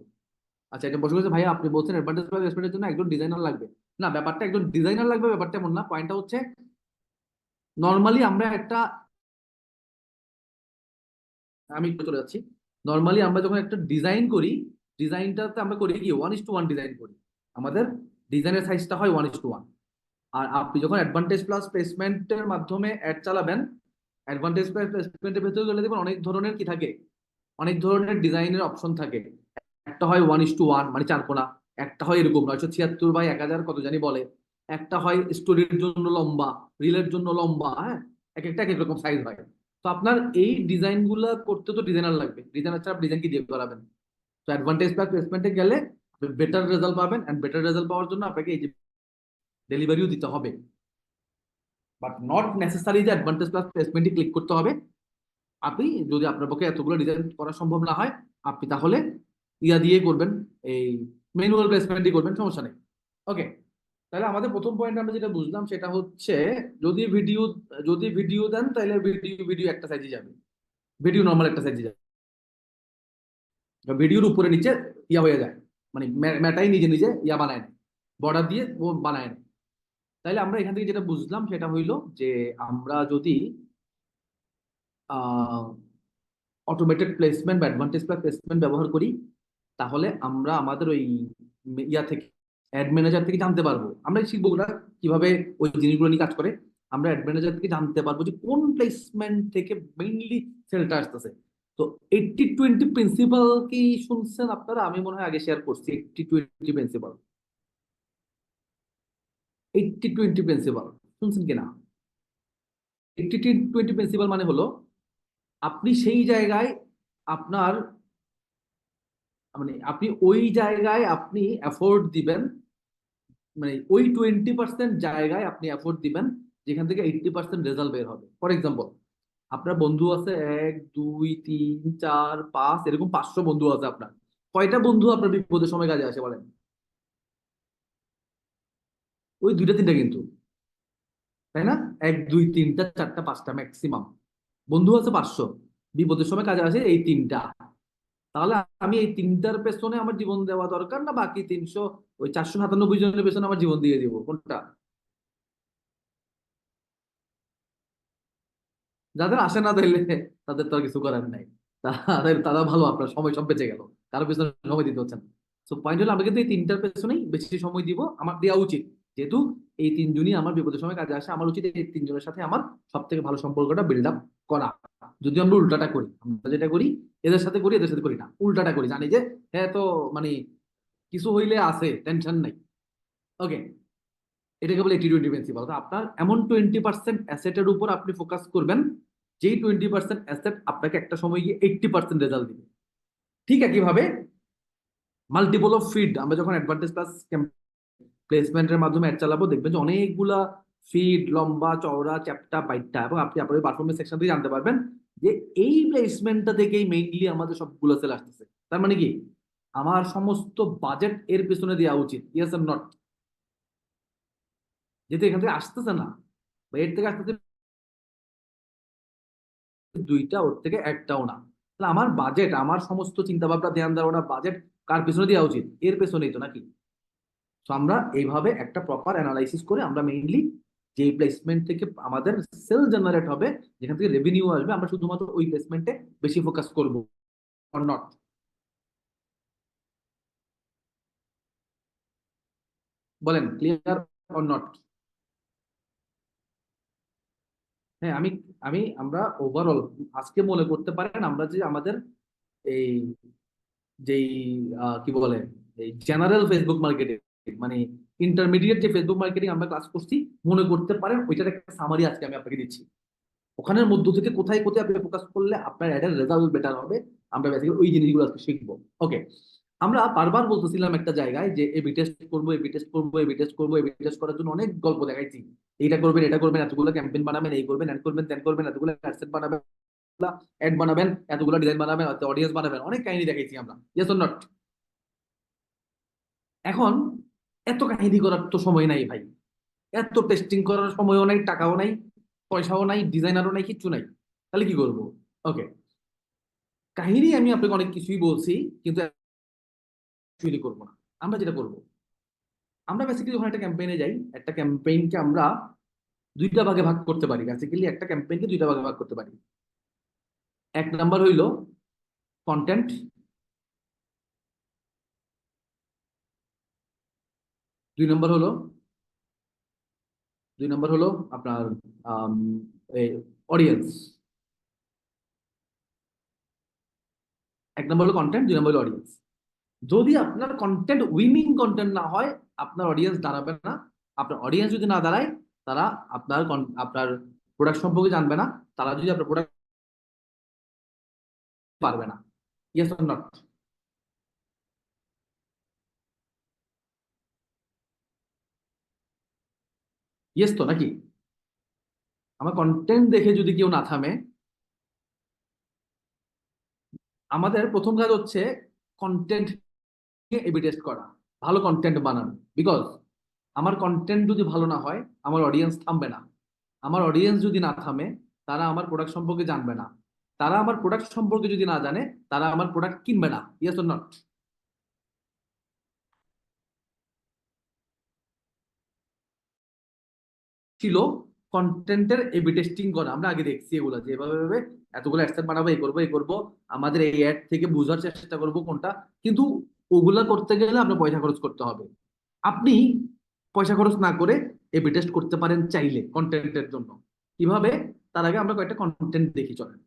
আচ্ছা এটা বসে বসে ভাইয়া আপনি বলছেন অ্যাডভান্টেজ প্লেসমেন্টের জন্য একজন ডিজাইনার লাগবে, না ব্যাপারটা একজন ডিজাইনার লাগবে ব্যাপারটা এমন না। পয়েন্টটা হচ্ছে নর্মালি আমরা আমি একটু চলে যাচ্ছি, নর্মালি আমরা যখন একটা ডিজাইন করি ডিজাইনটাতে আমরা করি কি 1:1 ডিজাইন করি, আমাদের ডিজাইনের সাইজটা হয় 1:1। আর আপনি যখন অ্যাডভান্টেজ প্লাস প্লেসমেন্টের মাধ্যমে অ্যাড চালাবেন, অ্যাডভান্টেজ প্লাস প্লেসমেন্টের ভেতরে গেলে দেখবেন অনেক ধরনের কি থাকে, অনেক ধরনের ডিজাইনের অপশন থাকে। একটা হয় 1:1 মানে 4 কোণা, একটা হয় এরকম 976/1000 কত জানি বলে, একটা হয় স্টোরির জন্য লম্বা, রিলের জন্য লম্বা, হ্যাঁ এক একটা এক এক রকম সাইজ হয়। তো আপনার এই ডিজাইন গুলা করতে তো ডিজাইনার লাগবে, ডিজাইনার ছাড়া ডিজাইন কি দিয়ে করাবেন? তো অ্যাডভান্টেজ প্লাস প্লেসমেন্টে গেলে বেটার রেজাল্ট পাবেন, এন্ড বেটার রেজাল্ট পাওয়ার জন্য আপনাকে এই যে ডেলিভারিও দিতে হবে, বাট নট নেসেসারি যে অ্যাডভান্টেজ প্লাস প্লেসমেন্টে ক্লিক করতে হবে। আপনি যদি আপনার পক্ষে এতগুলো ডিজাইন করা সম্ভব না হয় আপনি তাহলে ইয়া দিয়ে করবেন, এই ম্যানুয়াল প্লেসমেন্টই করবেন, সমস্যা নেই। ওকে, তাহলে আমাদের প্রথম পয়েন্ট আমরা যেটা বুঝলাম সেটা হচ্ছে যদি ভিডিও দেন তাহলে ভিডিও একটা সাইজে যাবে, ভিডিও নর্মাল একটা সাইজে যাবে, ভিডিওর উপরে নিচে ইয়া হয়ে যায়, মানে ম্যাটাই নিজে নিজে ইয়া বানায় নেয়, বর্ডার দিয়ে ও বানায় নেয়। তাইলে আমরা এখান থেকে যেটা বুঝলাম সেটা হইলো যে আমরা যদি অটোমেটেড প্লেসমেন্ট বা অ্যাডভান্টেজ প্লাস প্লেসমেন্ট ব্যবহার করি তাহলে আমরা আমাদের ওই ইয়া থেকে অ্যাড ম্যানেজার থেকে জানতে পারবো, আমরা শিখবো ওরা কিভাবে ওই জিনিসগুলো নিয়ে কাজ করে। আমরা অ্যাড ম্যানেজার থেকে জানতে পারবো যে কোন প্লেসমেন্ট থেকে মেইনলি সেলটা আসতেছে। তো 80-20 প্রিন্সিপাল কি শুনছেন আপনারা? আমি মনে হয় আগে শেয়ার করছি 80-20 প্রিন্সিপাল। 80-20 প্রিন্সিপাল শুনছেন কিনা? 80-20 প্রিন্সিপাল মানে হলো আপনি সেই জায়গায় আপনার মানে আপনি ওই জায়গায় আপনি এফোর্ট দিবেন, মানে ওই 20% জায়গায় আপনি এফোর্ট দিবেন যেখান থেকে 80% রেজাল্ট বের হবে। ফর এক্সাম্পল আপনার বন্ধু আছে 1 2 3 4 5 এরকম 500 বন্ধু আছে আপনার, কয়টা বন্ধু আপনার বিপদের সময় কাজে আসে বলেন? ওই 2টা 3টা কিন্তু, তাই না? 1 2 3টা 4টা 5টা ম্যাক্সিমাম বন্ধু আছে 500, বিপদের সময় কাজে আসে এই 3টা। তাহলে আমি এই 3টার পেছনে আমার জীবন দেওয়া দরকার না বাকি 300 ওই 497 জনের পেছনে আমার জীবন দিয়ে দিব? কোনটা? যাদের আসে না তাইলে তাদের তো আর কিছু করার নাই, তারা ভালো, আপনার সময় সব বেঁচে গেল, কারো পেছনে সময় দিতে হচ্ছে না। তো পয়েন্ট হলো আমরা কিন্তু এই 3টার পেছনেই বেশি সময় দিব, আমার দেওয়া উচিত, যেহেতু এই 3জনই আমার বিপদের সময় কাজে আসে, আমার উচিত এই 3জনের সাথে আমার সব থেকে ভালো সম্পর্কটা বিল্ড আপ করা। যদি আমরা উল্টাটা করি, আমরা যেটা করি এদের সাথে করি এদের সাথে করি না, উল্টাটা করি, জানি যে হ্যাঁ তো মানে কিছু হইলে আছে টেনশন নাই। ওকে, এটাকে বলে 80-20 প্রিন্সিপাল। আপনার এমন 20% অ্যাসেটের উপর আপনি ফোকাস করবেন যেই 20% অ্যাসেট আপনাকে একটা সময় গিয়ে 80% রেজাল্ট দিবে। ঠিক একইভাবে মাল্টিপল অফ ফিড, আমরা যখন অ্যাডভান্টেজ প্লাস প্লেসমেন্টের মাধ্যমে অ্যাড চালাবো দেখবেন যে অনেকগুলা ফিড লম্বা চওড়া চ্যাপ্টা বাইটটা, এবং আপনি আপনার পারফরমেন্স সেকশন থেকে জানতে পারবেন যে এই প্লেসমেন্টটা থেকেই মেইনলি আমাদের সবগুলো সেল আসতেছে। তার মানে কি আমার সমস্ত বাজেট এর পেছনে দেওয়া উচিত, ইয়েস অর নট? যেহেতু এখান থেকে আসতেছে না বা এর থেকে আসতেছে দুইটা, ওর থেকে একটাও না, তাহলে আমার বাজেট, আমার সমস্ত চিন্তা ভাবনা ধ্যান ধারণা বাজেট কার পেছনে দেওয়া উচিত? এর পেছনেই তো, নাকি? তো আমরা এইভাবে একটা প্রপার অ্যানালাইসিস করে আমরা মেইনলি যে প্লেসমেন্ট থেকে আমাদের সেল জেনারেট হবে, যেখান থেকে রেভিনিউ আসবে, আমরা শুধুমাত্র ওই প্লেসমেন্টে বেশি ফোকাস করব, অর নট? বলেন, ক্লিয়ার অর নট? হ্যাঁ, আমি আমি আমরা ওভারঅল আজকে মনে করতে পারেন আমরা যে আমাদের এই যেই কি বলে এই জেনারেল ফেসবুক মার্কেটিং, মানে ইন্টারমিডিয়েট যে ফেসবুক মার্কেটিং আমরা ক্লাস করছি, মনে করতে পারেন ওইটার একটা সামারি আজকে আমি আপনাকে দিচ্ছি। ওখানের মধ্য থেকে কোথায় কোথায় আপনি ফোকাস করলে আপনার অ্যাডের রেজাল্ট বেটার হবে, আমরা বেসিক্যালি ওই জিনিসগুলো আজকে শিখবো। ওকে, আমরা বারবার বলতেছিলাম একটা জায়গায় যে এবি টেস্ট করবো, এবি টেস্ট করবো, এবি টেস্ট করবো, এবি টেস্ট করার জন্য অনেক গল্প দেখাইছি। এইটা করবেন, এটা করবেন, এতগুলো ক্যাম্পেইন বানাবেন, এই করবেন, এন্ড করবেন, তেন করবেন, এতগুলো অ্যাডসেট বানাবেন, অ্যাড বানাবেন, এতগুলো ডিজাইন বানাবেন, অডিয়েন্স বানাবেন, অনেক কাহিনী দেখাইছি আমরা, ইয়েস অর নট? এখন এত কাহিনী করার তো সময় নাই ভাই, এত টেস্টিং করার সময়ও নাই, টাকাও নাই, পয়সাও নাই, ডিজাইনারও নাই, কিচ্ছু নাই, তাহলে কি করবো? ওকে, কাহিনী আমি আপনাকে অনেক কিছুই বলছি, কিন্তু কিছুই করবো না। আমরা যেটা করবো, আমরা বেসিক্যালি যখন একটা ক্যাম্পেইনে যাই, একটা ক্যাম্পেইনকে আমরা দুইটা ভাগে ভাগ করতে পারি, বেসিক্যালি একটা ক্যাম্পেইনকে দুইটা ভাগে ভাগ করতে পারি। এক নাম্বার হইলো কন্টেন্ট, দুই নম্বর হলো আপনার অডিয়েন্স। এক নম্বর হলো কন্টেন্ট, দুই নম্বর হলো অডিয়েন্স। যদি আপনার কন্টেন্ট উইনিং কন্টেন্ট না হয়, আপনার অডিয়েন্স দাঁড়াবে না। আপনার অডিয়েন্স যদি না দাঁড়ায়, তারা আপনার প্রোডাক্ট সম্পর্কে জানবে না, তারা যদি আপনার প্রোডাক্ট পারবে না, ইয়েস অর নট? ইয়েস তো, নাকি? আমার কন্টেন্ট দেখে যদি কেউ না থামে, আমাদের প্রথম কাজ হচ্ছে কন্টেন্ট এবি টেস্ট করা, ভালো কন্টেন্ট বানানো। বিকজ আমার কন্টেন্ট যদি ভালো না হয়, আমার অডিয়েন্স থামবে না। আমার অডিয়েন্স যদি না থামে, তারা আমার প্রোডাক্ট সম্পর্কে জানবে না। তারা আমার প্রোডাক্ট সম্পর্কে যদি না জানে, তারা আমার প্রোডাক্ট কিনবে না, ইয়েস অর নট? ছিল কন্টেন্টের এবি টেস্টিং করা। আমরা আগে দেখছি এগুলো যে এভাবে এভাবে এতগুলো অ্যাডসেট বানাবো, এই করবো, এই করবো, আমাদের এই অ্যাড থেকে বোঝার চেষ্টা করবো কোনটা। কিন্তু ওগুলা করতে গেলে আপনার পয়সা খরচ করতে হবে। আপনি পয়সা খরচ না করে এবি টেস্ট করতে পারেন চাইলে কন্টেন্টের জন্য। কিভাবে? তার আগে আমরা কয়েকটা কন্টেন্ট দেখি, চলেন।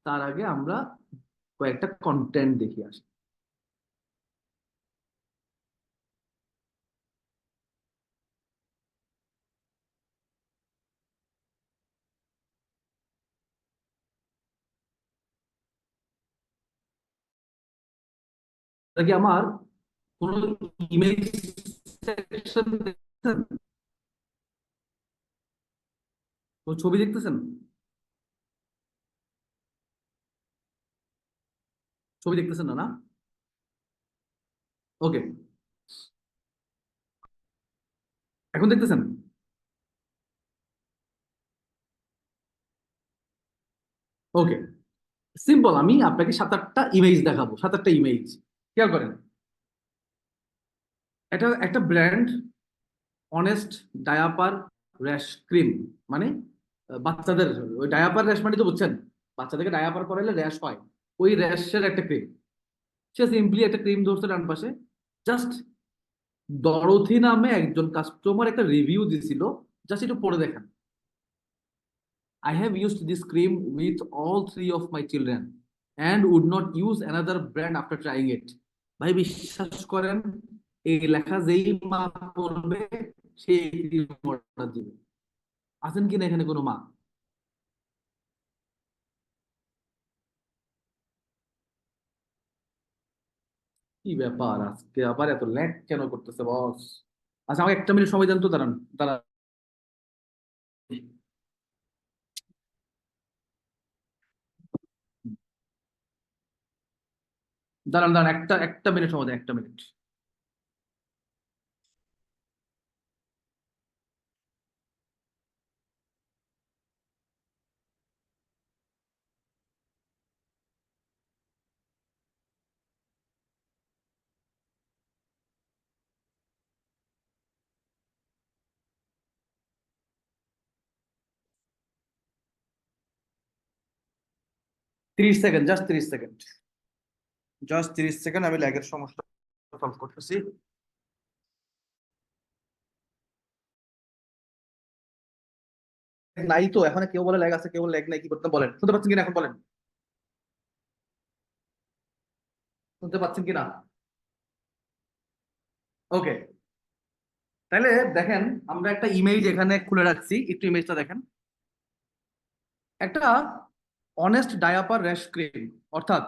তার আগে আমরা কয়েকটা কন্টেন্ট দেখি আসি। কি আমার কোন ইমেজ সেকশন দেখছেন? কোন ছবি দেখতেছেন? ছবি দেখতেছেন না, না? ওকে, এখন দেখতেছেন? ওকে, সিম্পল। আমি আপনাকে 7-8টা ইমেজ দেখাবো, 7-8টা ইমেজ। খেয়াল করেন, এটা একটা brand, honest diaper rash cream, মানে বাচ্চাদের ওই ডায়াপার র্যাশ, মানে তো বুঝছেন, বাচ্চাদেরকে ডায়াপার করাইলে র্যাশ হয়, ওই র্যাশের একটা ক্রিম। সে সিম্পলি একটা ক্রিম ধরছে ডান পাশে। জাস্ট ডরোথি নামে একজন কাস্টমার একটা রিভিউ দিছিল, জাস্ট একটু পড়ে দেখেন। I have used this cream with all 3 of my children and would not use another brand after trying it. ভাই বিশ্বাস করেন, এই লেখা যেই মা পড়বে সেই ক্রিম অর্ডার দিবে। আছেন কিনা এখানে কোনো মা? কি ব্যাপার, আজকে আবার এত ল্যাগ কেন করতেছে বস? আচ্ছা, আমাকে 1 মিনিট সময় দেন তো, দাঁড়ান দাঁড়ান। দাঁড়ান দাঁড়ান, একটা একটা মিনিট সময় দেন, একটা মিনিট। তিরিশ second, just 30 second, just 30 second, আমি ল্যাগের সমস্যা সলভ করতেছি। নাই তো এখন, কেউ বলে ল্যাগ আছে, কেউ ল্যাগ নাই, কি করতে বলেন? শুনতে পাচ্ছেন কিনা এখন বলেন, শুনতে পাচ্ছেন কিনা? ওকে, তাহলে দেখেন, আমরা একটা ইমেজ এখানে খুলে রাখছি, একটু ইমেজটা দেখেন। একটা অনেস্ট ডায়াপার র্যাশ ক্রিম, অর্থাৎ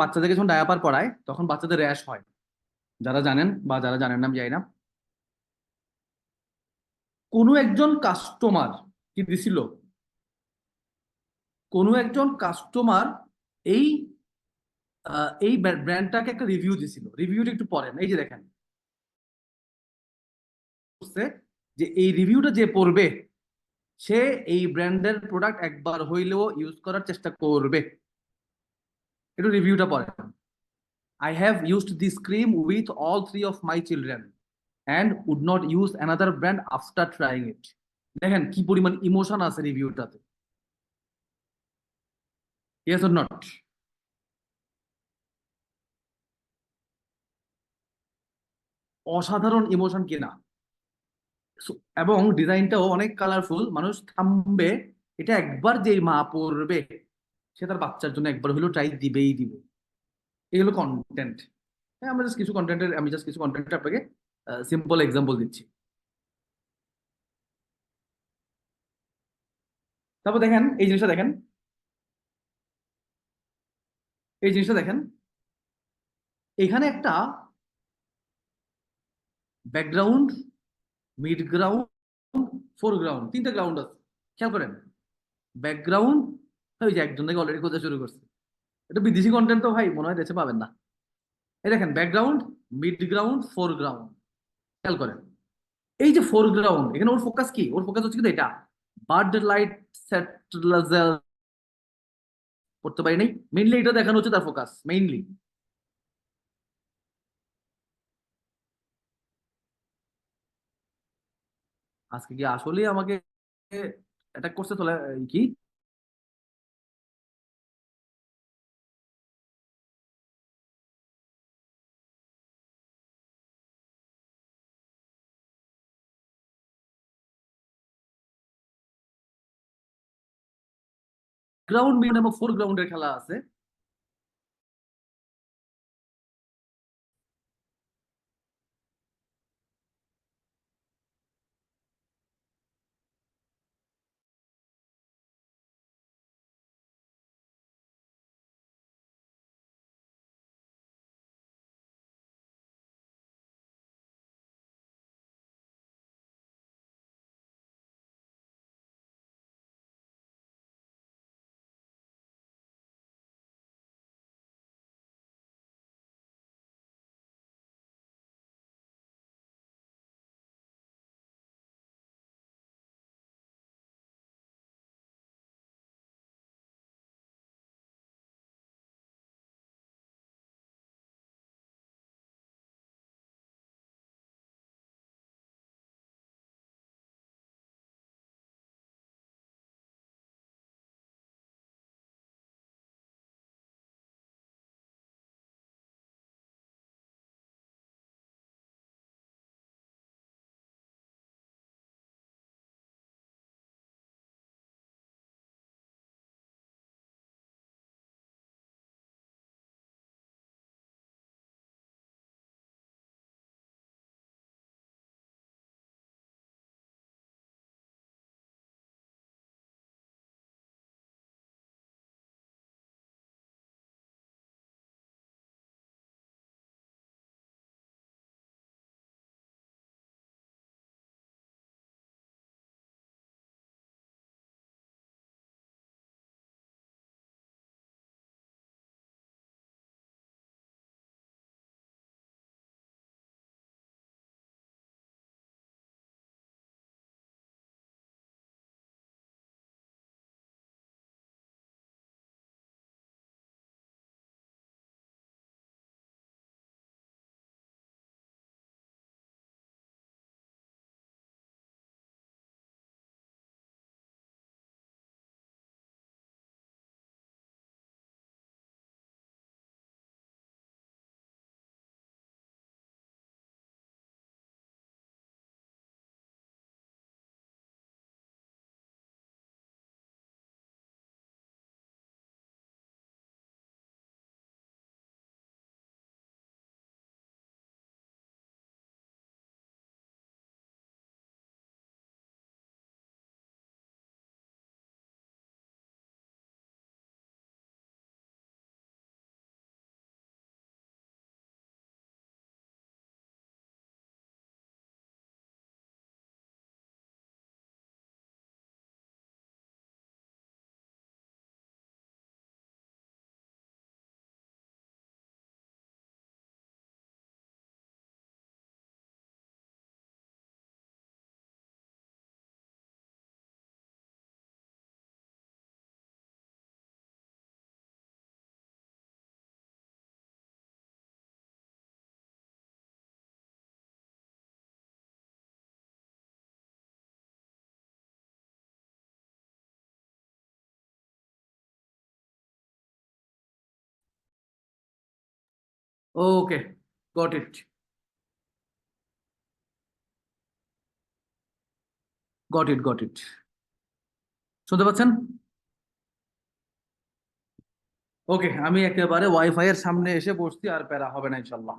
বাচ্চাদেরকে যখন ডায়াপার পরায় তখন বাচ্চাদের র্যাশ হয়, যারা জানেন বা যারা জানেন না আমি জানি না। কোনো একজন কাস্টমার কি দিছিল, কোনো একজন কাস্টমার এই এই ব্র্যান্ডটাকে একটা রিভিউ দিছিল, রিভিউটা একটু পড়েন, এই যে দেখেন যে এই রিভিউটা যে পড়বে সে এই ব্র্যান্ডের প্রোডাক্ট একবার হইলেও ইউজ করার চেষ্টা করবে। একটু রিভিউটা পড়েন। I have used this cream with all three of my children and would not use another brand after trying it. দেখেন কি পরিমাণ ইমোশন আছে রিভিউটাতে, yes or not? অসাধারণ ইমোশন কিনা? এবং ডিজাইনটাও অনেক কালারফুল, মানুষ থামবে, এটা একবার যে মা পড়বে সে তার বাচ্চার জন্য একবার হলেও ট্রাই দিবেই দিবে। এগুলো কন্টেন্ট। হ্যাঁ, আমি জাস্ট কিছু কন্টেন্ট আপনাকে সিম্পল এক্সাম্পল দিচ্ছি। তারপর দেখেন এই জিনিসটা দেখেন, এই জিনিসটা দেখেন, এখানে একটা ব্যাকগ্রাউন্ড, মিড গ্রাউন্ড, ফোরগ্রাউন্ড, তিনটা গ্রাউন্ড আছে, খেয়াল করেন। ব্যাকগ্রাউন্ড, ওই যে একজন থেকে অলরেডি খোঁজা শুরু করছে, এটা বিদেশি কন্টেন্ট তো ভাই, মনে হয় দেশে পাবেন না। এই দেখেন ব্যাকগ্রাউন্ড, মিড গ্রাউন্ড, ফোরগ্রাউন্ড, খেয়াল করেন। এই যে ফোরগ্রাউন্ড, এখানে ওর ফোকাস কি? ওর ফোকাস হচ্ছে কিন্তু এটা বার্ড লাইট সেটলাজেল, করতে পারি নাই, মেইনলি এটা দেখানো হচ্ছে তার ফোকাস মেইনলি। আজকে কি আসলে আমাকে অ্যাটাক করছে তোলা কি? গ্রাউন্ড, মিড এবং ফোর গ্রাউন্ডের খেলা আছে। Okay, got it, got it, got it. শুনতে পাচ্ছেন? ওকে, আমি একেবারে ওয়াইফাই এর সামনে এসে বসছি, আর প্যারা হবে না ইনশাল্লাহ।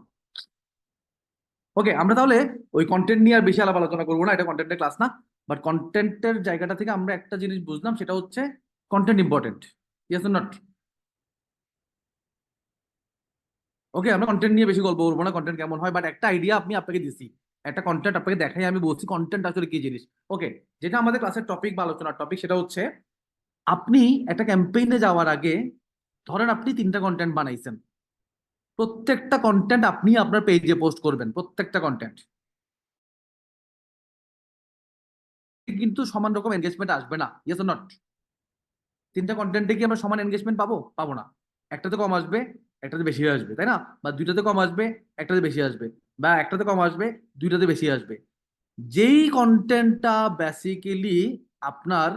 ওকে, আমরা তাহলে ওই কন্টেন্ট নিয়ে আর বেশি আলাপ আলোচনা করবো না, এটা কন্টেন্টের ক্লাস না। বাট কন্টেন্টের জায়গাটা থেকে আমরা একটা জিনিস বুঝলাম, সেটা হচ্ছে content important, yes or not? Okay, আমরা কন্টেন্ট নিয়ে বেশি গল্প করবো না, কন্টেন্ট কেমন হয়, বাট একটা আইডিয়া আমি আপনাকে দিছি, একটা কন্টেন্ট আপনাকে দেখাই, আমি বলছি কন্টেন্ট আসলে কি জিনিস। ওকে, যেটা আমাদের ক্লাসের টপিক বা আলোচনার টপিক, সেটা হচ্ছে আপনি একটা ক্যাম্পেইনে যাওয়ার আগে ধরেন আপনি 3টা কন্টেন্ট বানাইছেন, প্রত্যেকটা কন্টেন্ট আপনি আপনার পেজে পোস্ট করবেন, প্রত্যেকটা কন্টেন্ট, কিন্তু সমান রকম এনগেজমেন্ট আসবে না, ইয়েস অর নট? 3টা কন্টেন্টে কি আমরা সমান এনগেজমেন্ট পাবো? পাবো না। একটাতে কম আসবে, একটাতে বেশি আসবে, তাই না? বা 2টাতে কম আসবে, একটাতে বেশি আসবে, বা একটাতে কম আসবে, 2টাতে বেশি আসবে। যেই কন্টেন্টটা বেসিক্যালি আপনার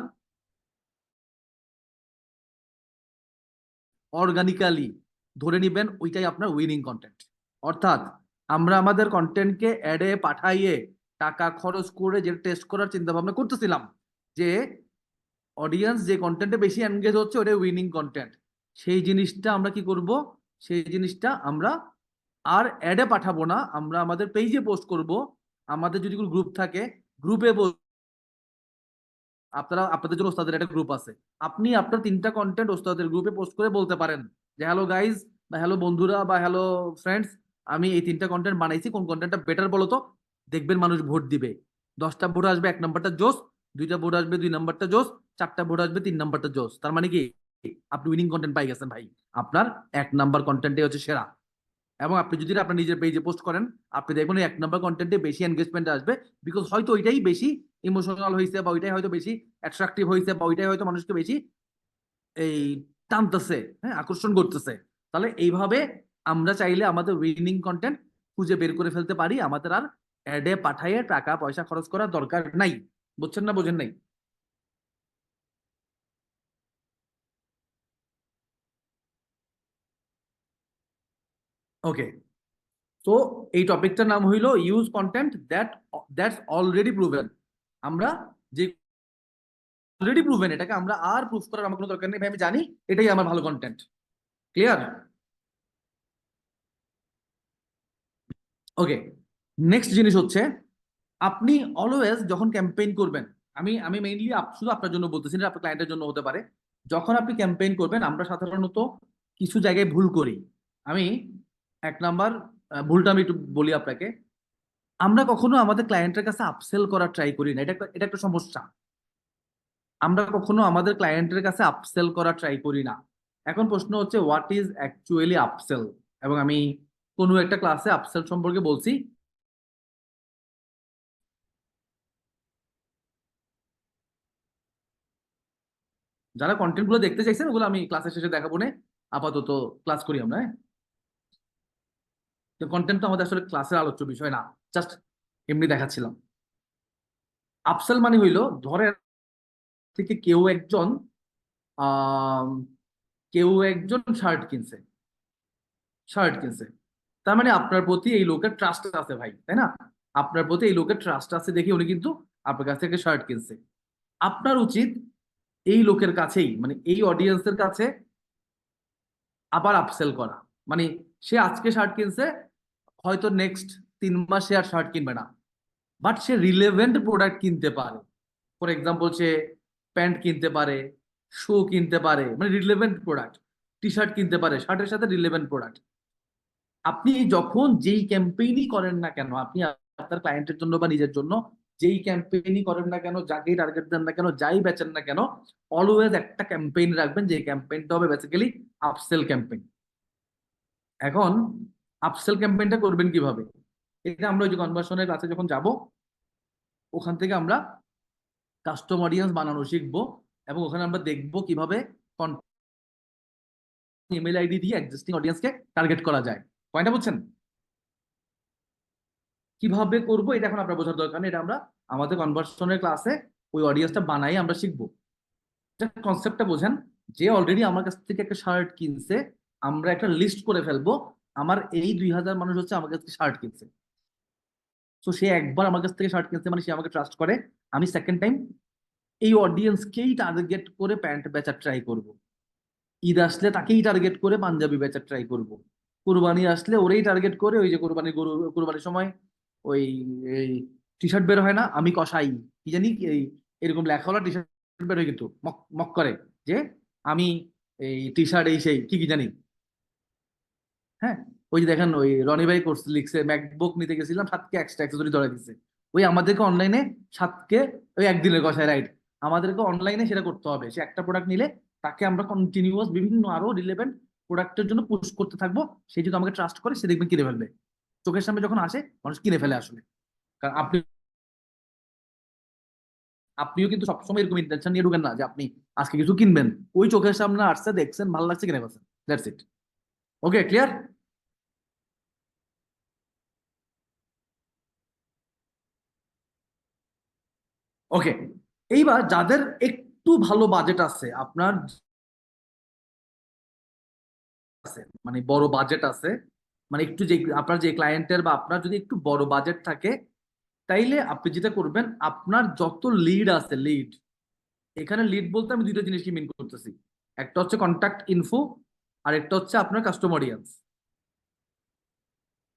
অর্গানিক্যালি ধরে নিবেন, ওইটাই আপনার উইনিং কন্টেন্ট। অর্থাৎ আমরা আমাদের কন্টেন্টকে অ্যাডে পাঠাইয়ে টাকা খরচ করে যে টেস্ট করার চিন্তা ভাবনা করতেছিলাম, যে অডিয়েন্স যে কন্টেন্টে বেশি এনগেজ হচ্ছে ওটাই উইনিং কন্টেন্ট, সেই জিনিসটা আমরা কি করব? সেই জিনিসটা আমরা আর অ্যাডে পাঠাবো না, আমরা আমাদের পেজে পোস্ট করব। আমাদের যদি কোনো গ্রুপ থাকে, গ্রুপে আপনাদের জন্য ওস্তাদের একটা গ্রুপ আছে, আপনি আপনার 3টা কন্টেন্ট ওস্তাদের গ্রুপে পোস্ট করে বলতে পারেন যে হ্যালো গাইজ, বা হ্যালো বন্ধুরা, বা হ্যালো ফ্রেন্ডস, আমি এই 3টা কন্টেন্ট বানাইছি, কোন কন্টেন্টটা বেটার বলো তো। দেখবেন মানুষ ভোট দিবে, 10টা ভোট আসবে 1 নাম্বারটা জোস, 2টা ভোট আসবে 2 নাম্বারটা জোস, 4টা ভোট আসবে 3 নাম্বারটা জোস। তার মানে কি আপনি উইনিং কন্টেন্ট পাই গেছেন ভাই, আপনার 1 নাম্বার কন্টেন্টই হচ্ছে সেরা। এবং আপনি যদি আপনার নিজের পেজে পোস্ট করেন, আপনি দেখবেন 1 নাম্বার কন্টেন্টে বেশি এনগেজমেন্ট আসবে, বিকজ হয়তো ওইটাই বেশি ইমোশনাল হয়েছে, বা ওইটাই হয়তো বেশি অ্যাট্রাকটিভ হয়েছে, বা ওইটাই হয়তো মানুষকে বেশি এই টানতেছে, হ্যাঁ, আকর্ষণ করতেছে। তাহলে এইভাবে আমরা চাইলে আমাদের উইনিং কন্টেন্ট খুঁজে বের করে ফেলতে পারি, আমাদের আর অ্যাডে পাঠাইয়ে টাকা পয়সা খরচ করার দরকার নাই। বুঝছেন না বোঝেন নাই? ওকে, তো এই টপিকটার নাম হইলো use content that's already proven. আমরা যে অলরেডি প্রুভেন, এটাকে আমরা আর প্রুফ করার আমার কোনো দরকার নেই ভাই, আমি জানি এটাই আমার ভালো কন্টেন্ট। ক্লিয়ার? ওকে, নেক্সট জিনিস হচ্ছে আপনি অলওয়েজ যখন ক্যাম্পেইন করবেন, আমি আমি মেইনলি শুধু আপনার জন্য বলতেছি না, আপনার ক্লায়েন্টের জন্য হতে পারে। যখন আপনি ক্যাম্পেইন করবেন, আমরা সাধারণত কিছু জায়গায় ভুল করি। আমি 1 নাম্বার ভুলটা আমি একটু বলি আপনাকে, আমরা কখনো আমাদের ক্লায়েন্টের কাছে আপসেল করার ট্রাই করি না, এটা একটা সমস্যা। আমরা কখনো আমাদের ক্লায়েন্টের কাছে আপসেল করা ট্রাই করি না। এখন প্রশ্ন হচ্ছে হোয়াট ইজ অ্যাকচুয়ালি আপসেল, এবং আমি কোনো একটা ক্লাসে আপসেল সম্পর্কে বলছি। যারা কন্টেন্ট গুলো দেখতে চাইছেন ওগুলো আমি ক্লাসের শেষে দেখাবো না, আপাতত ক্লাস করি আমরা, হ্যাঁ। কন্টেন্ট তো আমাদের আসলে ক্লাসের আলোচ্য বিষয় না, জাস্ট এমনি দেখাচ্ছিলাম। আপসেল মানে হইলো, ধরে থেকে কেউ একজন শার্ট কিনছে, তার মানে আপনার প্রতি এই লোকের ট্রাস্ট আছে ভাই, তাই না? আপনার প্রতি এই লোকের ট্রাস্ট আছে দেখে উনি কিন্তু আপনার কাছ থেকে শার্ট কিনছে। আপনার উচিত এই লোকের কাছেই, মানে এই অডিয়েন্সের কাছে আবার আপসেল করা। মানে সে আজকে শার্ট কিনছে, হয়তো নেক্সট 3 মাস সে আর শার্ট কিনবে না, বাট সে রিলেভেন্ট প্রোডাক্ট কিনতে পারে। ফর এক্সাম্পল, সে প্যান্ট কিনতে পারে, শু কিনতে পারে, মানে রিলেভেন্ট প্রোডাক্ট, টি শার্ট কিনতে পারে, শার্টের সাথে রিলেভেন্ট প্রোডাক্ট। আপনি যখন যেই ক্যাম্পেইনই করেন না কেন, আপনি আপনার ক্লায়েন্টের জন্য বা নিজের জন্য যেই ক্যাম্পেইনই করেন না কেন, যাকেই টার্গেট দেন না কেন, যাই বেচেন না কেন, অলওয়েজ একটা ক্যাম্পেইন রাখবেন, যে ক্যাম্পেইনটা হবে বেসিক্যালি আপসেল ক্যাম্পেইন। এখন আপসেল ক্যাম্পেইনটা করবেন কিভাবে? এটা আমরা ওই যে কনভার্সনের ক্লাসে যখন যাব, ওখান থেকে আমরা কাস্টম অডিয়েন্স বানানো শিখবো, এবং ওখানে আমরা দেখবো কিভাবে ইমেল আইডি দিয়ে এক্সিস্টিং অডিয়েন্সকে টার্গেট করা যায়। পয়েন্টটা বুঝছেন? কিভাবে করব এটা এখন আপনার বোঝার দরকার নেই, এটা আমরা আমাদের কনভার্সনের ক্লাসে ওই অডিয়েন্সটা বানাই আমরা শিখবো। কনসেপ্টটা বোঝেন, যে অলরেডি আমার কাছ থেকে একটা শার্ট কিনছে, আমরা একটা লিস্ট করে ফেলবো আমার এই 2000 মানুষ হচ্ছে আমার কাছ থেকে শার্ট কিনছে। তো সে একবার আমার কাছ থেকে শার্ট কিনছে মানে সে আমাকে ট্রাস্ট করে। আমি সেকেন্ড টাইম এই অডিয়েন্সকেই টার্গেট করে প্যান্ট বেচার ট্রাই করব। ঈদ আসলে তাকেই টার্গেট করে পাঞ্জাবি বেচার ট্রাই করব। কুরবানি আসলে ওরেই টার্গেট করে, ওই যে কুরবানির সময় ওই টি শার্ট বের হয় না, আমি কসাই কি জানি এই এরকম লেখাওয়ালা টি শার্ট বের হয়, কিন্তু মক মক করে যে আমি এই টি শার্ট এই সেই কি কি জানি। হ্যাঁ, ওই যে দেখেন ওই রনি ভাই কোর্স লিখছে, ম্যাকবুক নিতে গেছিলাম 7কে এক্সট্রা অ্যাক্সেসরি ধরে দিচ্ছে। ওই আমাদেরকে অনলাইনে 7কে ওই একদিনের কষায়, রাইট। আমাদেরকে অনলাইনে সেটা করতে হবে। সে একটা প্রোডাক্ট নিলে তাকে আমরা কন্টিনিউয়াস বিভিন্ন আরো রিলেভেন্ট প্রোডাক্টের জন্য পুশ করতে থাকবো। সে যদি আমাকে ট্রাস্ট করে সে দেখবেন কিনে ফেলবে। চোখের সামনে যখন আসে মানুষ কিনে ফেলে আসলে। কারণ আপনিও কিন্তু সবসময় এরকম ইন্টেনশন নিয়ে ঢুকেন না যে আপনি আজকে কিছু কিনবেন। ওই চোখের সামনে আসছে, দেখছেন, ভালো লাগছে, কিনে ফেলছেন, দ্যাটস ইট। Okay, clear? ওকে, এইবার যাদের একটু ভালো বাজেট আছে, আপনার আছে মানে বড় বাজেট আছে, মানে একটু যে আপনার যে ক্লায়েন্টের বা আপনার যদি একটু বড় বাজেট থাকে, তাইলে আপনি যেটা করবেন, আপনার যত লিড আছে, লিড, এখানে লিড বলতে আমি দুইটা জিনিসকে মিন করতেছি। একটা হচ্ছে কন্ট্যাক্ট ইনফো, আর একটা হচ্ছে আপনার কাস্টমার অডিয়েন্স।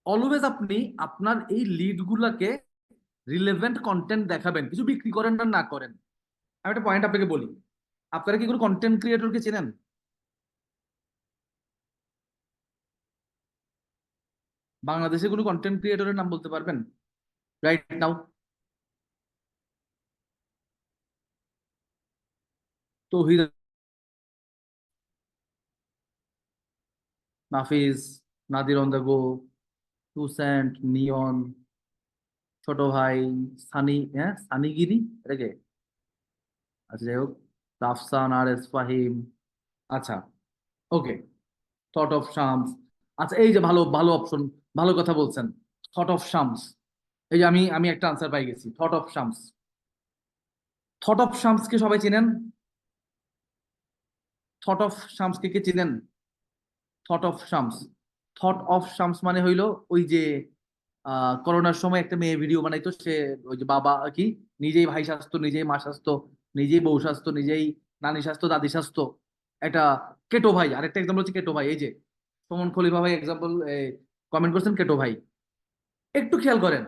অলওয়েজ আপনি আপনার এই লিড গুলাকে রিলেভেন্ট কন্টেন্ট দেখাবেন, কিছু বিক্রি করেন না না করেন। আমি একটা পয়েন্ট আপনাকে বলি, আপনারা কি কোনো কন্টেন্ট ক্রিয়েটরকে চেনেন? বাংলাদেশে কোনো কন্টেন্ট ক্রিয়েটরের নাম বলতে পারবেন right now? Tauhid, Nafiz, Nadir on the go, টুসেন্ট, নিয়ন, ছোট ভাই, সানি, হ্যাঁ সানিগিরি, এটা কে? আচ্ছা যাই হোক, রাফসান, আর এস ফাহিম, আচ্ছা ওকে, থট অফ শামস। আচ্ছা, এই যে ভালো ভালো অপশন, ভালো কথা বলছেন, থট অফ শামস। এই যে আমি আমি একটা আনসার পাই গেছি, thought of Shams. Thought of শামসকে সবাই চিনেন? থট অফ শামসকে কে চিনেন? Thought of Shams, thought of Shams মানে হইলো ওই যে করোনার সময় একটা মেয়ে ভিডিও বানাইতো, সে ওই যে বাবা কি নিজেই ভাই স্বাস্থ্য, নিজেই মা স্বাস্থ্য, নিজেই বউ স্বাস্থ্য, নিজেই নানি স্বাস্থ্য, দাদি স্বাস্থ্য, এটা কেটো ভাই। আরেকটা এক্সাম্পল হচ্ছে কেটো ভাই, এই যে সুমন খলিফা ভাই এক্সাম্পল কমেন্ট করছেন কেটো ভাই। একটু খেয়াল করেন,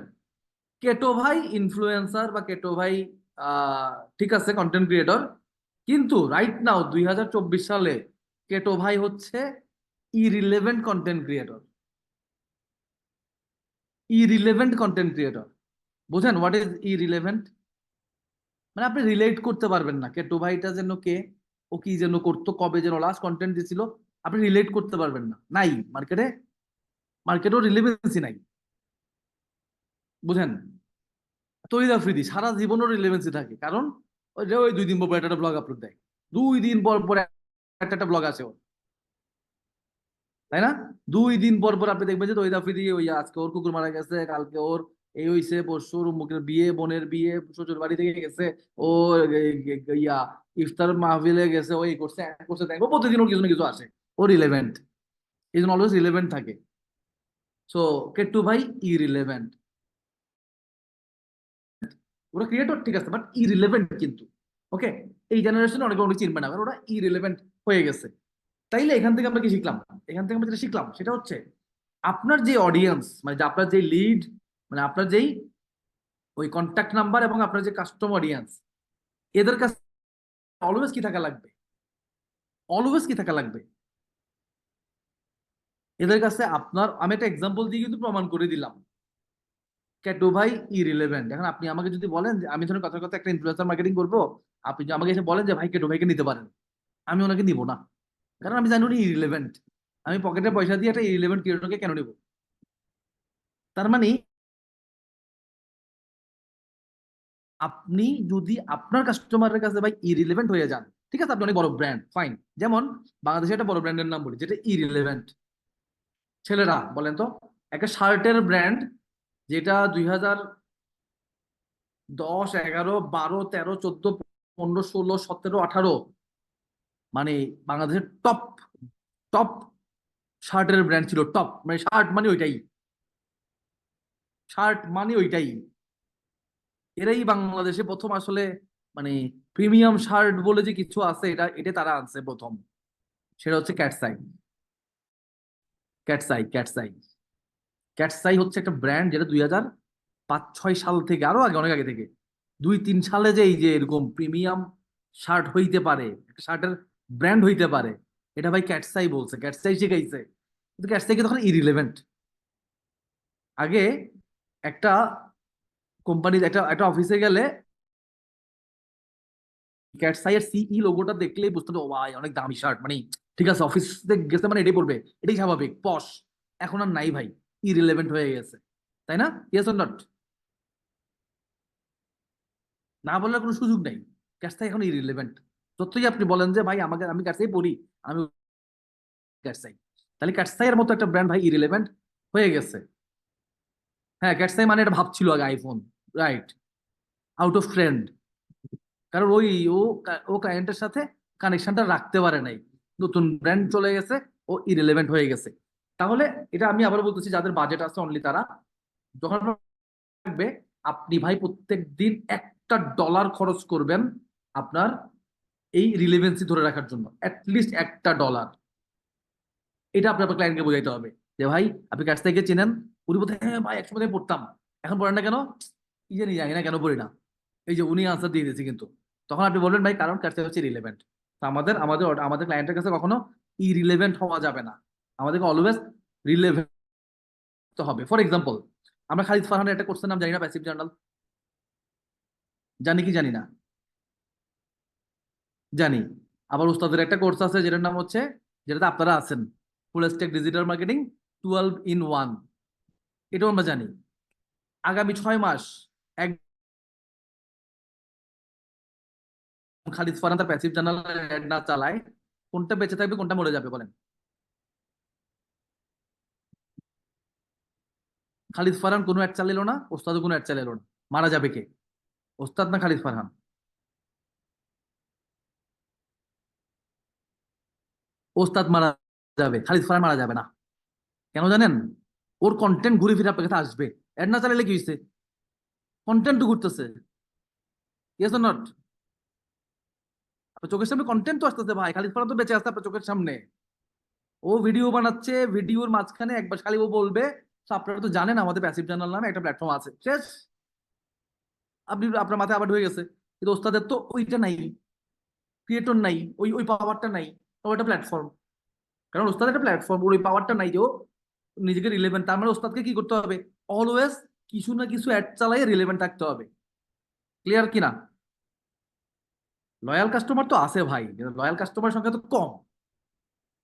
কেটো ভাই ইনফ্লুয়েন্সার বা কেটো ভাই ঠিক আছে কন্টেন্ট ক্রিয়েটর, কিন্তু রাইট নাও 2024 সালে কেটো ভাই হচ্ছে irrelevant content creator. Irrelevant content creator, বুঝেন হোয়াট ইজ ইরিলেভেন্ট? মানে আপনি রিলেট করতে পারবেন না কেটো ভাইটা যেন কে, ও কি যেন করতো, কবে যেন লাস্ট কন্টেন্ট দিছিল, আপনি রিলেট করতে পারবেন না, নাই মার্কেটে, মার্কেটেও রিলেভেন্সি নাই, বুঝেন? তৈরি আফ্রিদি সারা জীবনও রিলেভেন্সি থাকে, কারণ ওই যে ওই 2 দিন পর একটা ব্লগ আপলোড দেয়, 2 দিন পর পর একটা ব্লগ আসে ওর, তাই না? 2 দিন পর পর আপনি দেখবেন যে তৈরি আফ্রিদি ওই আজকে ওর কুকুর মারা গেছে, কালকে ওর এই হইছে, পরশু ওর মুখের বিয়ে, বোনের বিয়ে, শ্বশুর বাড়ি থেকে গেছে, ও ইয়া ইফতার মাহফিলে গেছে, ওই করছে এক করছে, দেখবো প্রতিদিন ওর কিছু না কিছু আসে, ও রিলেভেন্ট, এই জন্য অলওয়েজ রিলেভেন্ট থাকে। সো কেট্টু ভাই ইরিলেভেন্ট, ওরা ক্রিয়েটর ঠিক আছে বাট ইরিলেভেন্ট কিন্তু। ওকে, এই জেনারেশনে অনেকে অনেক চিনবে না, কারণ ওরা ইরিলেভেন্ট হয়ে গেছে। তাইলে এখান থেকে আমরা কি শিখলাম? এখান থেকে আমরা যেটা শিখলাম সেটা হচ্ছে আপনার যে অডিয়েন্স, মানে আপনার যে লিড, মানে আপনার যেই ওই কন্ট্যাক্ট নাম্বার এবং আপনার যে কাস্টমার অডিয়েন্স, এদের কাছে অলওয়েজ কি থাকা লাগবে? অলওয়েজ কি থাকা লাগবে? এদের কাছে আপনার, আমি একটা এক্সাম্পল দিয়ে কিন্তু প্রমাণ করে দিলাম কেটো ভাই ইরিলেভেন্ট। এখন আপনি আমাকে যদি বলেন যে আমি ধরুন কথা কথা একটা ইনফ্লুয়েন্সার মার্কেটিং করবো, আপনি যদি আমাকে এসে বলেন যে ভাই কেটো ভাইকে নিতে পারেন, আমি ওনাকে নিব না, কারণ আমি জানি উনি ইরিলেভেন্ট। আমি পকেটে পয়সা দিয়ে একটা ইরিলেভেন্ট ক্রিয়েটরকে কেন নেব? তার মানে আপনি যদি আপনার কাস্টমারের কাছে ভাই ইরিলেভেন্ট হয়ে যান, ঠিক আছে, আপনি অনেক বড় ব্র্যান্ড, ফাইন, যেমন বাংলাদেশে একটা বড় ব্র্যান্ডের নাম বলি যেটা ইরিলেভেন্ট। ছেলেরা বলেন তো, একটা শার্টের ব্র্যান্ড যেটা 2010, 11, 12, 13, 14, 15, 16, 17, 18 মানে বাংলাদেশের টপ টপ শার্টের ব্র্যান্ড ছিল টপ, মানে শার্ট মানে ওইটাই, শার্ট মানে ওইটাই। এরাই বাংলাদেশে প্রথম আসলে মানে প্রিমিয়াম শার্ট বলে যে কিছু আছে, এটা এটা তারা আনছে প্রথম। সেটা হচ্ছে ক্যাটসাই। ক্যাটসাই ক্যাটসাই ক্যাটসাই হচ্ছে একটা ব্র্যান্ড যেটা 2005-6 সাল থেকে, আরো আগে, অনেক আগে থেকে, 2-3 সালে যে এই যে এরকম প্রিমিয়াম শার্ট হইতে পারে, একটা শার্টের ব্র্যান্ড হইতে পারে, এটা ভাই ক্যাটসাই বলছে, ক্যাটসাই শিখাইছে। কিন্তু ক্যাটসাইকে তখন ইরিলেভেন্ট। আগে একটা কোম্পানি, একটা একটা অফিসে গেলে ক্যাটসাই এর সিই লোগোটা দেখলেই বুঝতে হবে, ও ভাই অনেক দামি শার্ট, মানে ঠিক আছে অফিসে গেছে মানে এটাই পড়বে, এটাই স্বাভাবিক, পশ। এখন আর নাই ভাই, ইরিলেভেন্ট হয়ে গেছে, তাই না? Yes or not? না বলার কোনো সুযোগ নেই, ক্যাটসাই এখন ইরিলেভেন্ট। যতই আপনি বলেন যে ভাই আমাকে, আমি ক্যাটসাই পড়ি, আমি ক্যাটসাই, তাহলে ক্যাটসাই এর মতো একটা ব্র্যান্ড ভাই ইরিলেভেন্ট হয়ে গেছে। হ্যাঁ, ক্যাটসাই মানে এটা ভাবছিল আগে iPhone, right, out of trend. কারণ ওই ও ক্লায়েন্টের সাথে কানেকশনটা রাখতে পারে নাই, নতুন ব্র্যান্ড চলে গেছে, ও ইরিলেভেন্ট হয়ে গেছে। তাহলে এটা আমি আবার বলতেছি, যাদের বাজেট আছে অনলি তারা, যখন থাকবে, আপনি ভাই প্রত্যেক দিন $1 খরচ করবেন আপনার এই রিলেভেন্সি ধরে রাখার জন্য, অ্যাটলিস্ট $1। এটা আপনার ক্লায়েন্টকে বোঝাইতে হবে যে ভাই আপনি কাছ থেকে চেনেন, উনি বলতে হ্যাঁ ভাই একসময় আমি পড়তাম, এখন পড়েন না কেন? কি জানি, জানি না কেন পড়ি না। এই যে উনি আনসার দিয়ে দিয়েছে, কিন্তু তখন আপনি বলবেন ভাই কারণ কাছে হচ্ছে রিলেভেন্ট। তো আমাদের আমাদের আমাদের ক্লায়েন্টের কাছে কখনো ইরিলেভেন্ট হওয়া যাবে না, আমাদেরকে অলওয়েজ রিলেভেন্ট হবে। ফর এক্সাম্পল, আমরা খালিদ ফারহানের একটা কোর্সের নাম জানি না, প্যাসিভ জার্নাল, জানি কি জানি না? জানি। আবার উস্তাদের একটা কোর্স আছে যেটার নাম হচ্ছে, যেটাতে আপনারা আছেন, full stack digital marketing 12 in 1, এটাও আমরা জানি। আগামী 6 মাস এক খালিদ ফারহান তার প্যাসিভ জার্নাল অ্যাড না চালায়, কোনটা বেঁচে থাকবে কোনটা মরে যাবে বলেন? খালিদ ফারহান কোনো অ্যাড চালাইলো না, ওস্তাদও কোনো অ্যাড চালাইলো না, মারা যাবে কে? ওস্তাদ না খালিদ ফারহান? ওস্তাদ মারা যাবে, খালিদ ফারহান মারা যাবে না। কেন জানেন? ওর কন্টেন্ট ঘুরে ফিরে আপনার কাছে আসবে। অ্যাড না চালাইলে কি হয়েছে? কন্টেন্ট তো ঘুরতেছে, ইয়েস অর নট? আপনার চোখের সামনে কন্টেন্ট তো আসতেছে ভাই, খালিদ ফারহান তো বেঁচে আসছে আপনার চোখের সামনে, ও ভিডিও বানাচ্ছে, ভিডিওর মাঝখানে একবার খালি ও বলবে, তো আপনারা তো জানেন আমাদের প্যাসিভ জার্নাল নামে একটা প্ল্যাটফর্ম আছে, শেষ। আপনি আপনার মাথায় আবার হয়ে গেছে। কিন্তু ওস্তাদের তো ওইটা নাই, ক্রিয়েটর নাই, ওই ওই পাওয়ারটা নাই, তো ওটা প্ল্যাটফর্ম। কারণ ওস্তাদ একটা প্ল্যাটফর্ম, ওর ওই পাওয়ারটা নাই যে ও নিজেকে রিলেভেন্ট। তার মানে ওস্তাদকে কি করতে হবে? অলওয়েজ কিছু না কিছু অ্যাড চালাই রিলেভেন্ট থাকতে হবে। ক্লিয়ার কিনা? লয়াল কাস্টমার তো আছে ভাই, লয়াল কাস্টমার সংখ্যা তো কম।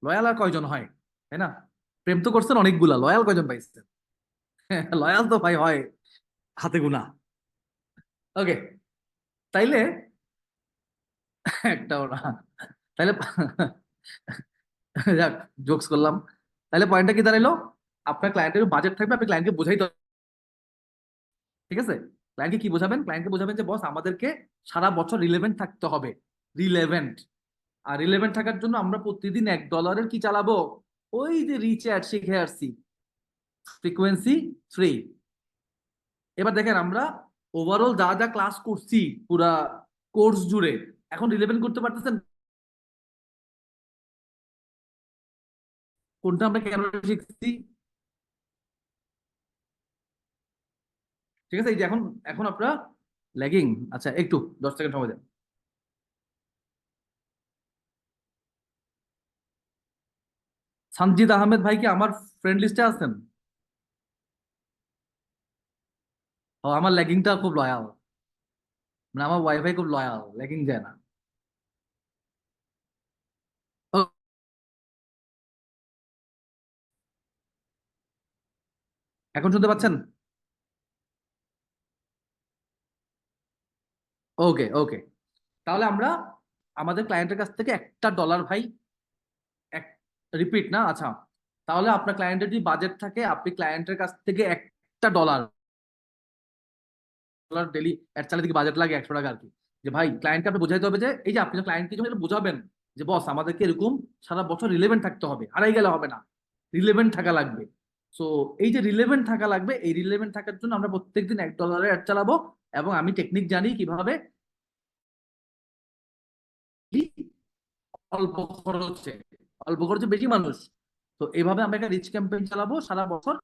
লয়াল আর কয়জন হয়, তাই না? প্রেম তো করছেন অনেকগুলা, লয়াল কয়জন পাইছেন? লয়াল তো ভাই হয় হাতে গোনা। ওকে, তাইলে একটাও না, তাইলে যাক, জোকস করলাম। তাহলে পয়েন্টটা কি দাঁড়াইলো? আপনার ক্লায়েন্টের বাজেট থাকবে, আপনি ক্লায়েন্টকে বোঝাইতে হবে, ঠিক আছে? ক্লায়েন্টকে কি বোঝাবেন? ক্লায়েন্টকে বোঝাবেন যে বস আমাদেরকে সারা বছর রিলেভেন্ট থাকতে হবে, রিলেভেন্ট। আর রিলেভেন্ট থাকার জন্য আমরা প্রতিদিন $1 কি চালাবো? ওই যে রিচ অ্যাড শিখে আসছি, ফ্রিকোয়েন্সি ফ্রি। এবার দেখেন আমরা ওভারঅল যা যা ক্লাস করছি পুরা কোর্স জুড়ে, এখন রিলেভেন্ট করতে পারতেছেন কোনটা আমরা কেন শিখছি? ঠিক আছে, এই যে এখন এখন আপনারা ল্যাগিং। আচ্ছা একটু 10 সেকেন্ড সময় দেন। সানজিদ আহমেদ ভাই কি আমার ফ্রেন্ড লিস্টে আছেন? ও, আমার ল্যাগিংটা খুব লয়াল, মানে আমার ওয়াইফাই খুব লয়াল, ল্যাগিং যায় না। ও, এখন শুনতে পাচ্ছেন? ওকে ওকে, তাহলে আমরা আমাদের ক্লায়েন্টের কাছ থেকে $1 ভাই, এক, রিপিট না, আচ্ছা, তাহলে আপনার ক্লায়েন্টের যদি বাজেট থাকে, আপনি ক্লায়েন্টের কাছ থেকে $1 ডেলি অ্যাড চালাতে কি বাজেট লাগে? $100 আর কি। যে ভাই ক্লায়েন্টকে আপনি বোঝাইতে হবে যে, এই যে আপনি ক্লায়েন্টকে যখন বোঝাবেন যে বস আমাদেরকে এরকম সারা বছর রিলেভেন্ট থাকতে হবে, হারাই গেলে হবে না, রিলেভেন্ট থাকা লাগবে। সো এই যে রিলেভেন্ট থাকা লাগবে, এই রিলেভেন্ট থাকার জন্য আমরা প্রত্যেকদিন $1 অ্যাড চালাবো, এবং আমি টেকনিক জানি কিভাবে অল্প খরচে বেশি মানুষ। তো এইভাবে আমরা একটা রিচ ক্যাম্পেইন চালাবো সারা বছর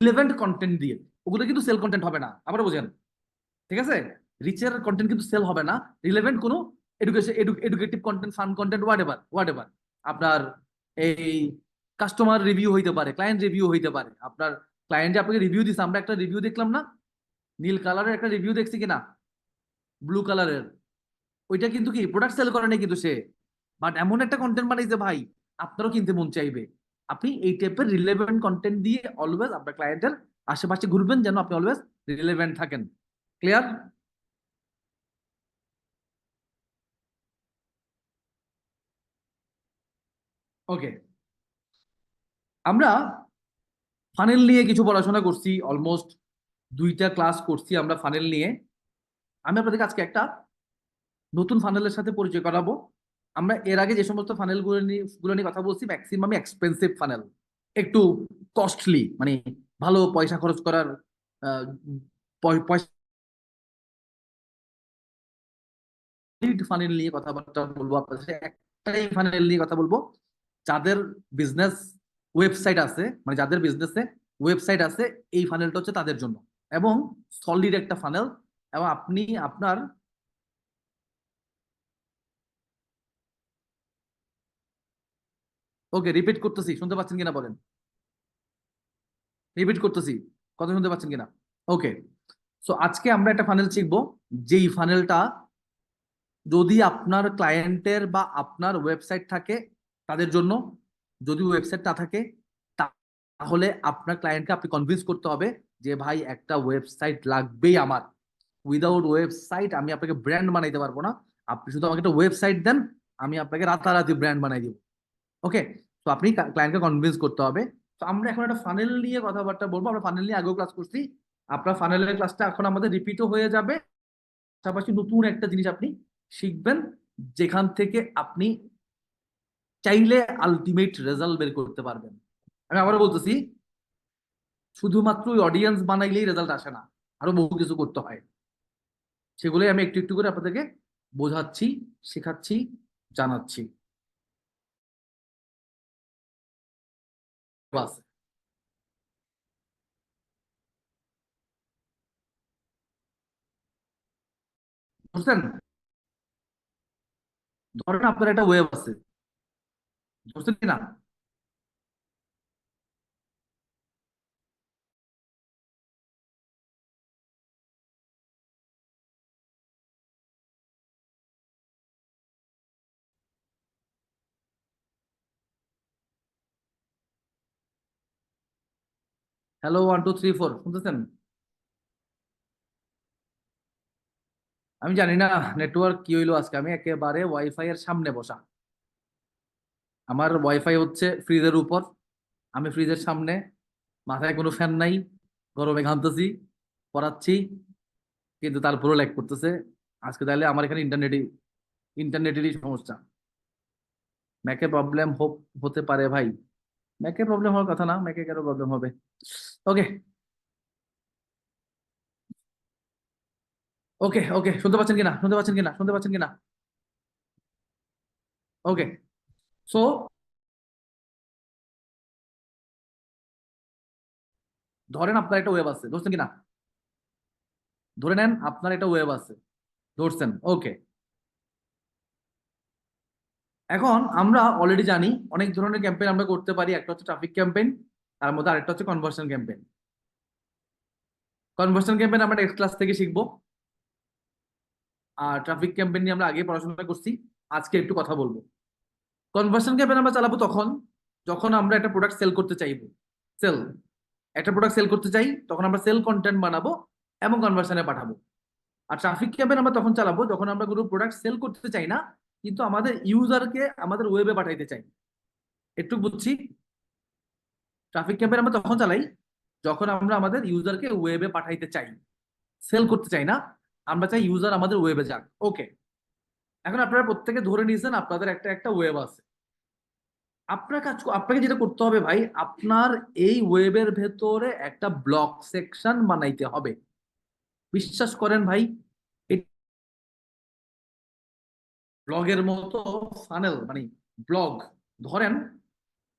রিলেভেন্ট কন্টেন্ট দিয়ে। ওগুলো কিন্তু সেল কন্টেন্ট হবে না, আবার বোঝেন, ঠিক আছে? রিচের কন্টেন্ট কিন্তু সেল হবে না, রিলেভেন্ট কোনো educative content, fun content, what ever আপনার এই কাস্টমার রিভিউ হইতে পারে, ক্লায়েন্ট রিভিউ হইতে পারে। আপনার ক্লায়েন্টে আপনাকে রিভিউ দিচ্ছে, আমরা একটা রিভিউ দেখলাম না, নীল কালারের একটা রিভিউ দেখছি কিনা, ব্লু কালারের, ওইটা কিন্তু কি প্রোডাক্ট সেল করে না কিন্তু সে, বাট এমন একটা কন্টেন্ট বানাইছে ভাই আপনারও কিনতে মন চাইবে। আপনি এই টাইপের রিলেভেন্ট কন্টেন্ট দিয়ে অলওয়েজ আপনার ক্লায়েন্টের আশেপাশে ঘুরবেন, যেন আপনি অলওয়েজ রিলেভেন্ট থাকেন। ক্লিয়ার? ওকে, আমরা ফানেল নিয়ে কিছু পড়াশোনা করছি, অলমোস্ট 2টা ক্লাস করছি আমরা ফানেল নিয়ে। আমি আপনাদেরকে আজকে একটা নতুন ফানেলের সাথে পরিচয় করাবো। আমরা এর আগে যে সমস্ত ফানেল গুলো নিয়ে কথা বলছি, ম্যাক্সিমাম এক্সপেন্সিভ ফানেল, একটু কস্টলি, মানে ভালো পয়সা খরচ করার পয়সা ফানেল নিয়ে কথাবার্তা বলবো আপনাদের সাথে। একটাই ফানেল নিয়ে কথা বলবো, যাদের বিজনেস ওয়েবসাইট আছে, মানে যাদের বিজনেসে ওয়েবসাইট আছে, এই ফানেলটা হচ্ছে তাদের জন্য, এবং সলিড একটা ফানেল। এবং আপনি আপনার ওকে, রিপিট করতেছি, শুনতে পাচ্ছেন কিনা বলেন, রিপিট করতেছি, কথা শুনতে পাচ্ছেন কিনা? ওকে, সো আজকে আমরা একটা ফানেল শিখবো, যেই ফানেলটা যদি আপনার ক্লায়েন্টের বা আপনার ওয়েবসাইট থাকে তাদের জন্য, যদি ওয়েবসাইট না থাকে তাহলে আপনার ক্লায়েন্টকে আপনি কনভিন্স করতে হবে যে ভাই একটা ওয়েবসাইট লাগবেই আমার, উইদাউট ওয়েবসাইট আমি আপনাকে ব্র্যান্ড বানাইতে পারবো না, আপনি শুধু আমাকে একটা ওয়েবসাইট দেন, আমি আপনাকে রাতারাতি ব্র্যান্ড বানাই দিব। ওকে, তো আপনি ক্লায়েন্টকে কনভিন্স করতে হবে। তো আমরা এখন একটা ফানেল নিয়ে কথাবার্তা বলবো। আমরা ফানেল নিয়ে আগেও ক্লাস করছি, আপনার ফানেলের ক্লাসটা এখন আমাদের রিপিটও হয়ে যাবে, পাশাপাশি নতুন একটা জিনিস আপনি শিখবেন, যেখান থেকে আপনি চাইলে আলটিমেট রেজাল্ট বের করতে পারবেন। আমি আবার বলতেছি, শুধুমাত্র ওই অডিয়েন্স বানাইলেই রেজাল্ট আসে না, আরো বহু কিছু করতে হয়। সেগুলোই আমি একটু একটু করে আপনাদেরকে বোঝাচ্ছি, শেখাচ্ছি, জানাচ্ছি। বাস, বুঝছেন? ধরেন আপনার একটা ওয়েব আছে, বুঝছেন কিনা? হ্যালো, 1 2 3 4, শুনতেছেন? আমি জানি না নেটওয়ার্ক কি হইলো আজকে, আমি একেবারে ওয়াইফাই এর সামনে বসা, আমার ওয়াইফাই হচ্ছে ফ্রিজের উপর, আমি ফ্রিজের সামনে, মাথায় কোনো ফ্যান নাই, গরমে ঘামতেছি, পড়াচ্ছি, কিন্তু তারপরেও ল্যাগ করতেছে আজকে। তাহলে আমার এখানে ইন্টারনেটেরই সমস্যা। ম্যাকে প্রবলেম হতে পারে ভাই, ম্যাকে প্রবলেম হওয়ার কথা না, ম্যাকে কেন প্রবলেম হবে? ওকে ওকে ওকে, শুনতে পাচ্ছেন কিনা, শুনতে পাচ্ছেন কিনা, শুনতে পাচ্ছেন কিনা? ওকে, সো ধরেন আপনার একটা ওয়েব আছে, ধরছেন কিনা? ধরে নেন আপনার একটা ওয়েব আছে, ধরছেন। ওকে, এখন আমরা অলরেডি জানি অনেক ধরনের ক্যাম্পেইন আমরা করতে পারি। একটা হচ্ছে ট্রাফিক ক্যাম্পেইন, তার মধ্যে আরেকটা হচ্ছে কনভার্সন ক্যাম্পেইন। কনভার্সন ক্যাম্পেইন আমরা নেক্সট ক্লাস থেকে শিখবো, আর ট্রাফিক ক্যাম্পেইন নিয়ে আমরা আগে পড়াশোনা করছি, আজকে একটু কথা বলবো। কনভার্সন ক্যাম্পেইন আমরা চালাবো তখন যখন আমরা একটা প্রোডাক্ট সেল করতে চাইবো, একটা প্রোডাক্ট সেল করতে চাই, তখন আমরা সেল কন্টেন্ট বানাবো এবং কনভার্সনে পাঠাবো। আর ট্রাফিক ক্যাম্পেইন আমরা তখন চালাবো যখন আমরা কোনো প্রোডাক্ট সেল করতে চাই না, কিন্তু আমাদের ইউজারকে আমাদের ওয়েবে পাঠাইতে চাই। একটু বুঝছি? ট্রাফিক ক্যাম্পেইন আমরা তখন চালাই যখন আমরা আমাদের ইউজারকে ওয়েবে পাঠাইতে চাই, সেল করতে চাই না, আমরা চাই ইউজার আমাদের ওয়েবে যাক। ওকে, এখন আপনারা প্রত্যেকে ধরে নিয়েছেন আপনাদের একটা একটা ওয়েব আছে, আপনাকে যেটা করতে হবে ভাই, আপনার এই ওয়েবের ভেতরে একটা ব্লগ সেকশন বানাইতে হবে। বিশ্বাস করেন ভাই, ব্লগের মতো ফানেল মানে ব্লগ। ধরেন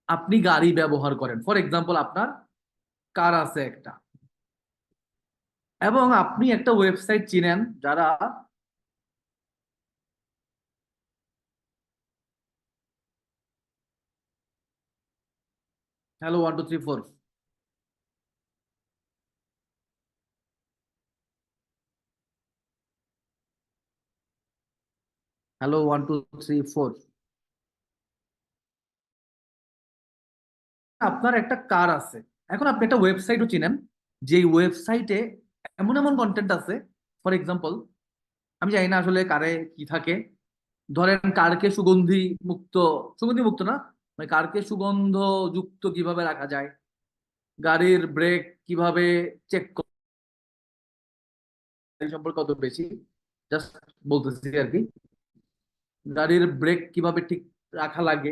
আপনি গাড়ি ব্যবহার করেন, ফর এক্সাম্পল আপনার কার আছে একটা, এবং আপনি একটা ওয়েবসাইট চিনেন যারা হ্যালো 1 2 3 4 হ্যালো 1 2 3 4 আপনার একটা কার আছে। এখন আপনি একটা ওয়েবসাইটও চিনেন, যে ওয়েবসাইটে এমন এমন কন্টেন্ট আছে, ফর এক্সাম্পল আমি জানি না আসলে কারে কি থাকে, ধরেন কারকে সুগন্ধি মুক্ত না, মানে কারকে সুগন্ধ যুক্ত কিভাবে রাখা যায়, গাড়ির ব্রেক কিভাবে চেক সম্পর্কে কত বেশি, জাস্ট বলতেছি আর কি, গাড়ির ব্রেক কিভাবে ঠিক রাখা লাগে,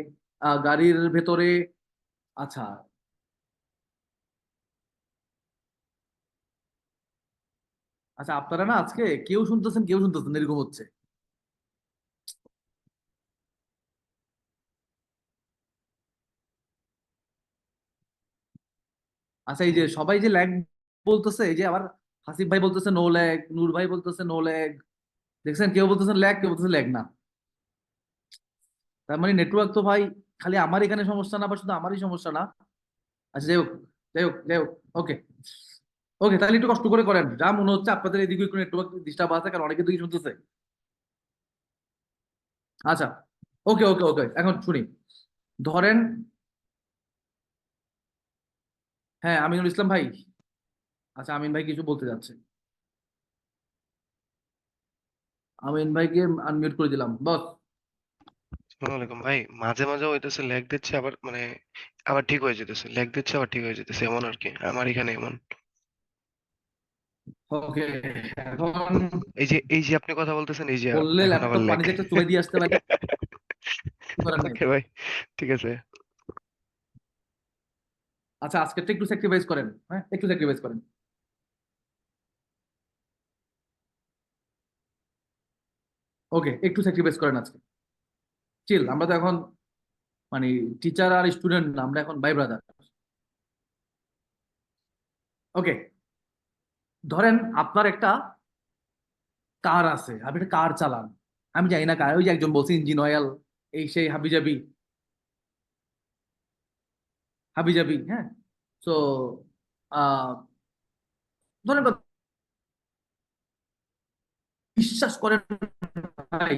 গাড়ির ভেতরে। আচ্ছা আচ্ছা, আপনারা না আজকে কেউ শুনতেছেন এরকম হচ্ছে। আচ্ছা, এই যে সবাই যে ল্যাগ বলতেছে, এই যে আবার হাসিফ ভাই বলতেছে নো ল্যাগ, নূর ভাই বলতেছে নো ল্যাগ, দেখছেন? কেউ বলতেছেন ল্যাগ, কেউ বলতেছে ল্যাগ না। তার মানে নেটওয়ার্ক তো ভাই খালি আমার এখানে সমস্যা না, বা শুধু আমারই সমস্যা না। আচ্ছা যাই হোক, যাই হোক, ওকে ওকে, তাহলে একটু কষ্ট করে করেন। যা মনে হচ্ছে আপনাদের এদিকে একটু নেটওয়ার্ক ডিস্টার্ব আছে, কারণ অনেকে দিকে শুনতেছে। আচ্ছা, ওকে ওকে ওকে, এখন শুনি। ধরেন, হ্যাঁ আমিনুল ইসলাম ভাই। আচ্ছা, আমিন ভাই কিছু বলতে যাচ্ছে। আমিন ভাইকে আনমিউট করে দিলাম, বস। আসসালামু আলাইকুম ভাই, মাঝে মাঝে হইতেছে ল্যাগ দিচ্ছে, আবার মানে আবার ঠিক হয়ে যেতেছে, ল্যাগ দিচ্ছে আবার ঠিক হয়ে যেতেছে, এমন আর কি আমার এখানে এমন। ওকে, এখন এই যে আপনি কথা বলতেছেন, এই যে বললে এখন আবার ল্যাপটপ ল্যাগ। পানিতে একটা চুবাই দিয়ে আসতে পারি, কিছু করার নেই। ওকে ভাই, ঠিক আছে। আচ্ছা, আজকেরটা একটু স্যাক্রিফাইস করেন, হ্যাঁ একটু স্যাক্রিফাইস করেন। ওকে, একটু স্যাক্রিফাইস করেন আজকে। চিল, আমরা তো এখন মানে টিচার আর স্টুডেন্ট না, আমরা এখন ভাই ব্রাদার। ওকে, ধরেন আপনার একটা কার আছে, আপনি একটা কার চালান, আমি জানি না কার, ওই যে একজন বলছে ইঞ্জিন অয়েল, এই সেই হাবিজাবি হাবিজাবি, হ্যাঁ। তো আহ ধরেন বিশ্বাস করেন ভাই,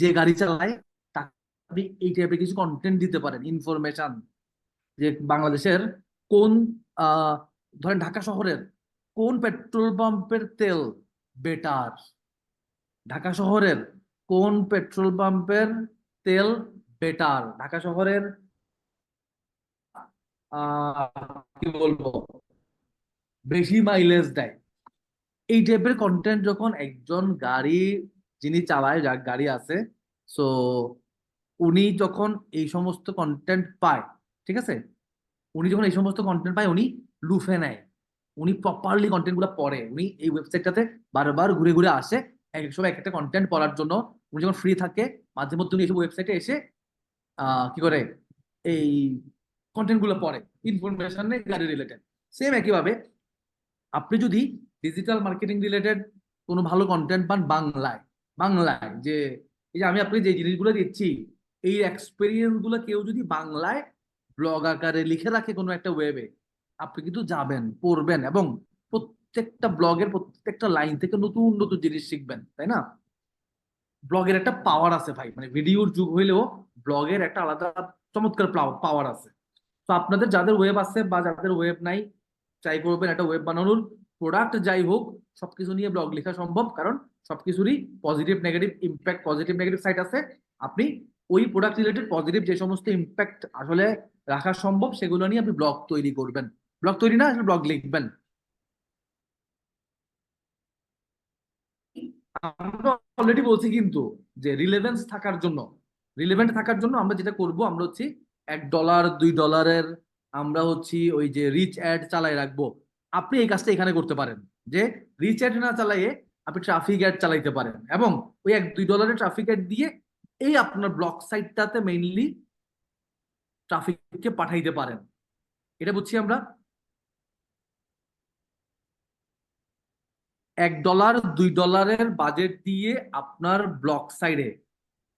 যে গাড়ি চালায় তাকে আপনি এই টাইপের কিছু কন্টেন্ট দিতে পারেন, ইনফরমেশন, যে বাংলাদেশের কোন আহ ধরেন ঢাকা শহরের কোন পেট্রোল পাম্পের তেল বেটার, ঢাকা শহরের কোন পেট্রোল পাম্পের তেল বেটার, ঢাকা শহরের কি বলবো বেশি মাইলেজ দেয়। এই টাইপের কন্টেন্ট যখন একজন গাড়ি যিনি চালায়, যার গাড়ি আছে, সো উনি যখন এই সমস্ত কন্টেন্ট পায়, ঠিক আছে, উনি যখন এই সমস্ত কন্টেন্ট পায় উনি লুফে নেয়, উনি প্রপারলি কন্টেন্ট গুলো পড়ে, উনি এই ওয়েবসাইটটাতে বারবার ঘুরে ঘুরে আসে এক এক সময় এক একটা কন্টেন্ট পড়ার জন্য। উনি যখন ফ্রি থাকে মাঝে মধ্যে উনি এইসব ওয়েবসাইটে এসে কি করে এই কন্টেন্ট গুলো পড়ে, ইনফরমেশন গাড়ি রিলেটেড। সেম একইভাবে আপনি যদি ডিজিটাল মার্কেটিং রিলেটেড কোনো ভালো কন্টেন্ট পান বাংলায়, যে এই যে আমি আপনাকে যে জিনিসগুলো দিচ্ছি, এই এক্সপিরিয়েন্স গুলো কেউ যদি বাংলায় ব্লগ আকারে লিখে রাখে কোনো একটা ওয়েবে, আপনি কিন্তু যাবেন, পড়বেন, এবং প্রত্যেকটা ব্লগের প্রত্যেকটা লাইন থেকে নতুন নতুন জিনিস শিখবেন, তাই না? ব্লগের একটা পাওয়ার আছে ভাই, মানে ভিডিওর যুগ হইলেও ব্লগের একটা আলাদা চমৎকার পাওয়ার আছে। তো আপনাদের যাদের ওয়েব আছে বা যাদের ওয়েব নাই, ট্রাই করবেন একটা ওয়েব বানানোর। প্রোডাক্ট যাই হোক, সবকিছু নিয়ে ব্লগ লেখা সম্ভব, কারণ সবকিছুরই positive negative impact, positive negative side আছে। আপনি ওই প্রোডাক্ট রিলেটেড পজিটিভ যে সমস্ত ইম্প্যাক্ট আসলে রাখা সম্ভব, সেগুলো নিয়ে আপনি ব্লগ তৈরি করবেন, ব্লগ তৈরি না আসলে ব্লগ লিখবেন। আমরা অলরেডি বলছি কিন্তু যে রিলেভেন্স থাকার জন্য রিলেভেন্ট থাকার জন্য আমরা যেটা করব, আমরা হচ্ছে $1 $2 আমরা হচ্ছে ওই যে রিচ অ্যাড চালাই রাখবো। আপনি এই কাজটা এখানে করতে পারেন যে রিচ অ্যাড না চালাইয়ে আপনি ট্রাফিক অ্যাড চালাইতে পারেন, এবং ওই $1 2 ট্রাফিক অ্যাড দিয়ে এই আপনার ব্লক সাইটটাতে মেইনলি ট্রাফিককে পাঠাইতে পারেন। এটা বুঝছি আমরা। $1 $2 বাজেট দিয়ে আপনার ব্লক সাইডে।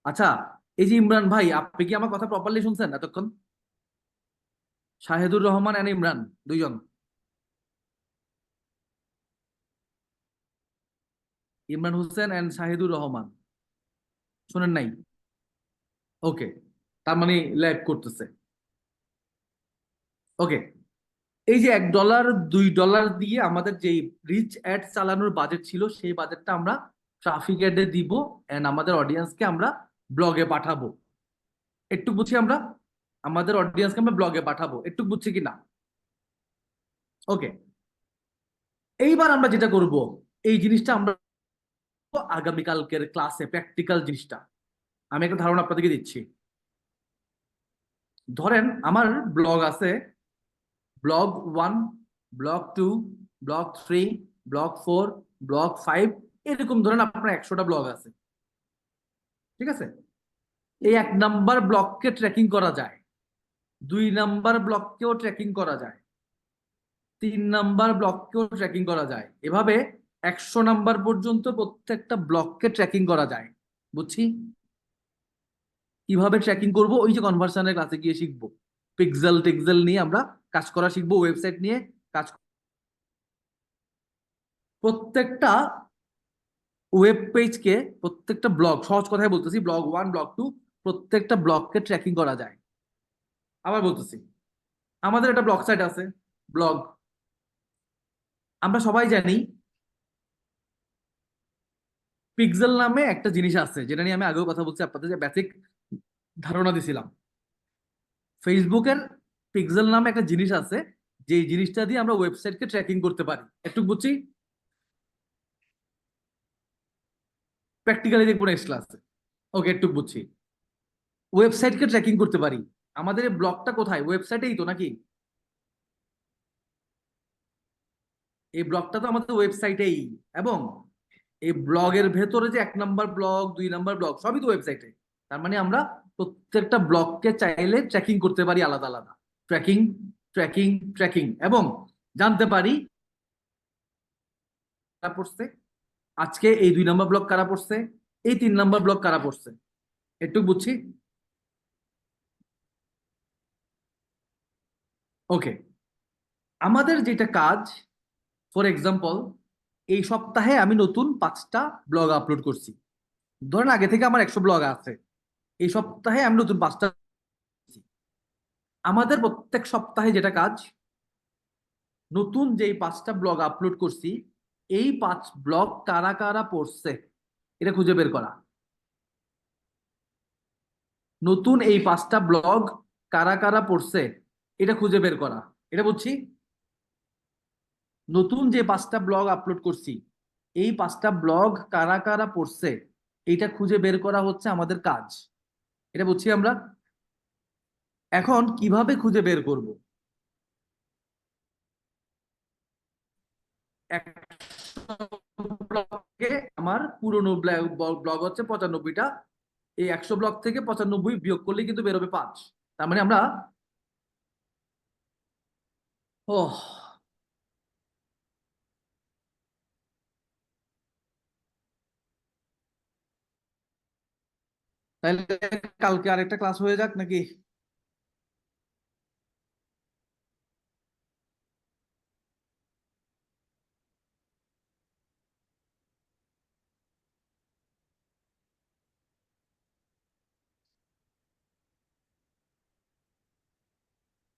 আচ্ছা, এই যে ইমরান ভাই, আপনি কি আমার কথা প্রপারলি শুনছেন এতক্ষণ? শাহেদুর রহমান এন্ড ইমরান, দুইজন। ইমরান হোসেন এন্ড শাহিদুর রহমান, শুনেন নাই? ওকে, তার মানে ল্যাগ করতেছে। ওকে, এই যে $1 $2 দিয়ে আমাদের যে রিচ অ্যাড চালানোর বাজেট ছিল, সেই বাজেটটা আমরা ট্রাফিক অ্যাডে দিব এন্ড আমাদের অডিয়েন্সকে আমরা ব্লগে পাঠাবো। একটু বুঝছি আমরা, আমাদের অডিয়েন্সকে আমরা ব্লগে পাঠাবো, একটু বুঝছি কি না? ওকে, এইবার আমরা যেটা করব, এই জিনিসটা আমরা আগামীকালকের ক্লাসে প্র্যাকটিক্যাল জিনিসটা আমি একটা ধারণা আপনাদেরকে দিচ্ছি। ধরেন আমার ব্লগ আছে, blog 1, blog 2, blog 3, blog 4, blog 5, এরকম ধরেন আপনার 100টা ব্লগ আছে, ঠিক আছে? এই 1 নাম্বার ব্লককে ট্র্যাকিং করা যায়, 2 নাম্বার ব্লককেও ট্র্যাকিং করা যায়, 3 নাম্বার ব্লককেও ট্র্যাকিং করা যায়, এভাবে 100 নাম্বার পর্যন্ত প্রত্যেকটা ব্লককে ট্র্যাকিং করা যায়। বুঝছি? কিভাবে ট্র্যাকিং করব ওই যে কনভার্সনের ক্লাসে গিয়ে শিখবো। পিক্সেল টিক্সেল নিয়ে আমরা কাজ করা শিখবো, ওয়েবসাইট নিয়ে কাজ। প্রত্যেকটা ওয়েব পেজকে, প্রত্যেকটা ব্লগ, সহজ কথায় বলতেছি, ব্লগ 1 ব্লগ 2 প্রত্যেকটা ব্লগকে ট্র্যাকিং করা যায়। আবার বলতেছি, আমাদের একটা ব্লগ সাইট আছে, ব্লগ। আমরা সবাই জানি পিক্সেল নামে একটা জিনিস আছে, যেটা নিয়ে আমি আগেও কথা বলছি আপনাদের, যে বেসিক ধারণা দিছিলাম। ফেসবুকের পিক্সেল নামে একটা জিনিস আছে, যে জিনিসটা দিয়ে আমরা ওয়েবসাইটকে ট্র্যাকিং করতে পারি। একটু বুঝছি, প্র্যাকটিক্যালি দেখবো নেক্সট ক্লাসে। ওকে, একটু বুঝছি, ওয়েবসাইটকে ট্র্যাকিং করতে পারি। আমাদের এই ব্লগটা কোথায়? ওয়েবসাইটেই তো, নাকি? এই ব্লগটা তো আমাদের ওয়েবসাইটেই, এবং এই ব্লগের ভেতরে যে 1 নাম্বার ব্লগ 2 নাম্বার ব্লগ সবই তো ওয়েবসাইটে। তার মানে আমরা প্রত্যেকটা ব্লগকে চাইলে ট্র্যাকিং করতে পারি আলাদা আলাদা, ট্র্যাকিং ট্র্যাকিং ট্র্যাকিং, এবং জানতে পারি কারা পড়ছে, আজকে এই 2 নাম্বার ব্লগ কারা পড়ছে, এই 3 নাম্বার ব্লগ কারা পড়ছে। একটু বুঝছি। ওকে, আমাদের যেটা কাজ, ফর এক্সাম্পল এই সপ্তাহে আমি নতুন 5টা ব্লগ আপলোড করছি। ধরেন আগে থেকে আমার 100 ব্লগ আছে, এই সপ্তাহে আমি নতুন 5টা। আমাদের প্রত্যেক সপ্তাহে যেটা কাজ, নতুন যেই 5টা ব্লগ আপলোড করছি, এই 5 ব্লগ কারা কারা পড়ছে এটা খুঁজে বের করা। নতুন এই 5টা ব্লগ কারা কারা পড়ছে এটা খুঁজে বের করা। এটা বুঝছি। নতুন যে 5টা ব্লগ আপলোড করছি, এই 5টা ব্লগ কারা কারা পড়ছে এটা খুঁজে বের করা হচ্ছে আমাদের কাজ। এটা বুঝছি আমরা। এখন কিভাবে খুঁজে বের করব? ব্লগে আমার পুরনো ব্লগ হচ্ছে 95টা, এই 100 ব্লগ থেকে 95 বিয়োগ করলে কিন্তু বেরোবে 5। তার মানে আমরা ও তাহলে কালকে আরেকটা ক্লাস হয়ে যাক নাকি?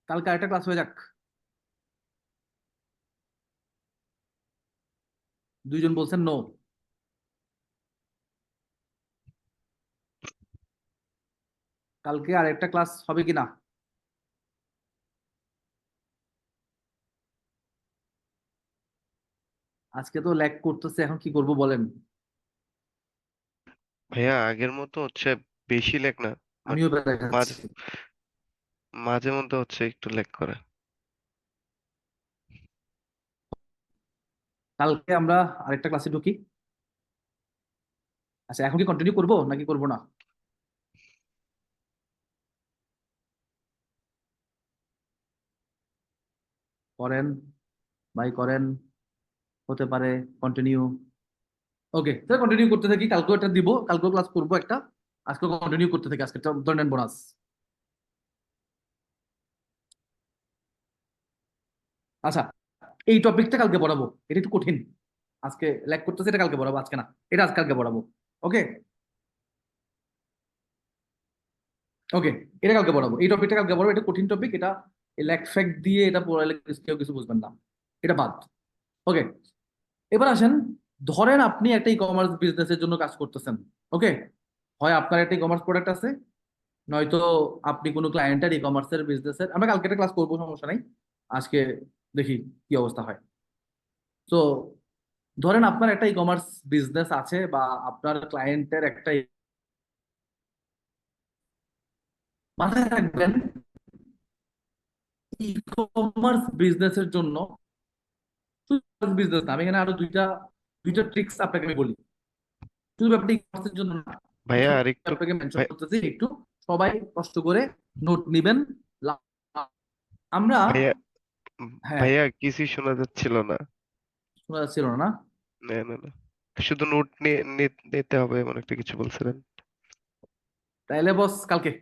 কালকে আরেকটা ক্লাস হয়ে যাক। 2 জন বলছেন নো। কালকে আরেকটা ক্লাস হবে কিনা? আজকে তো ল্যাগ করতেছে, এখন কি করব বলেন? ভাইয়া আগের মতো হচ্ছে বেশি লেখ না, আমিও মাঝে দেখাচ্ছি। মাঝে মধ্যে হচ্ছে একটু ল্যাগ করে। কালকে আমরা আরেকটা ক্লাসে ঢুকি। আচ্ছা, এখন কি কন্টিনিউ করবো নাকি করবো না? করেন ভাই, করেন, হতে পারে কন্টিনিউ। ওকে, তাহলে কন্টিনিউ করতে থাকি। কালকেও একটা দিব, কালকেও ক্লাস করবো একটা, আজকে কন্টিনিউ করতে থাকি। আজকে ধরে নেন বোনাস। আচ্ছা, এই টপিকটা কালকে পড়াবো, এটা একটু কঠিন। আজকে ল্যাগ করতেছে, এটা কালকে পড়াবো, আজকে না। এটা আজকে কালকে পড়াবো। ওকে ওকে, এটা কালকে পড়াবো, এই টপিকটা কালকে পড়াবো। এটা কঠিন টপিক, এটা ল্যাগ ফ্যাক্ট দিয়ে এটা পড়ালে কেউ কিছু বুঝবেন না, এটা বাদ। ওকে, এবার আসেন, ধরেন আপনি একটা ই কমার্স বিজনেসের জন্য কাজ করতেছেন। ওকে, হয় আপনার একটা ই কমার্স প্রোডাক্ট আছে, নয়তো আপনি কোনো ক্লায়েন্টের ই কমার্সের বিজনেসের। আমরা কালকে একটা ক্লাস করবো, সমস্যা নাই। আজকে দেখি কি অবস্থা হয়। তো ধরেন আপনার একটা ই কমার্স বিজনেস আছে, বা আপনার ক্লায়েন্টের একটা মাথায় রাখবেন, ই কমার্স বিজনেসের জন্য বিজনেস না, আমি এখানে আরো দুইটা দুইটা ট্রিক্স আপনাকে আমি বলি। শুধু ব্যাপারটা ই কমার্সের জন্য না, ভাইয়া আর একটু আপনাকে মেনশন ভাই করতেছি, একটু সবাই কষ্ট করে নোট নিবেন। আমরা, ভাইয়া হ্যাঁ, ভাইয়া কিছুই শোনা যাচ্ছিল না। শোনা যাচ্ছিল না? না না না, শুধু নোট নিতে হবে এমন একটা কিছু বলছিলেন। তাইলে বস কালকে।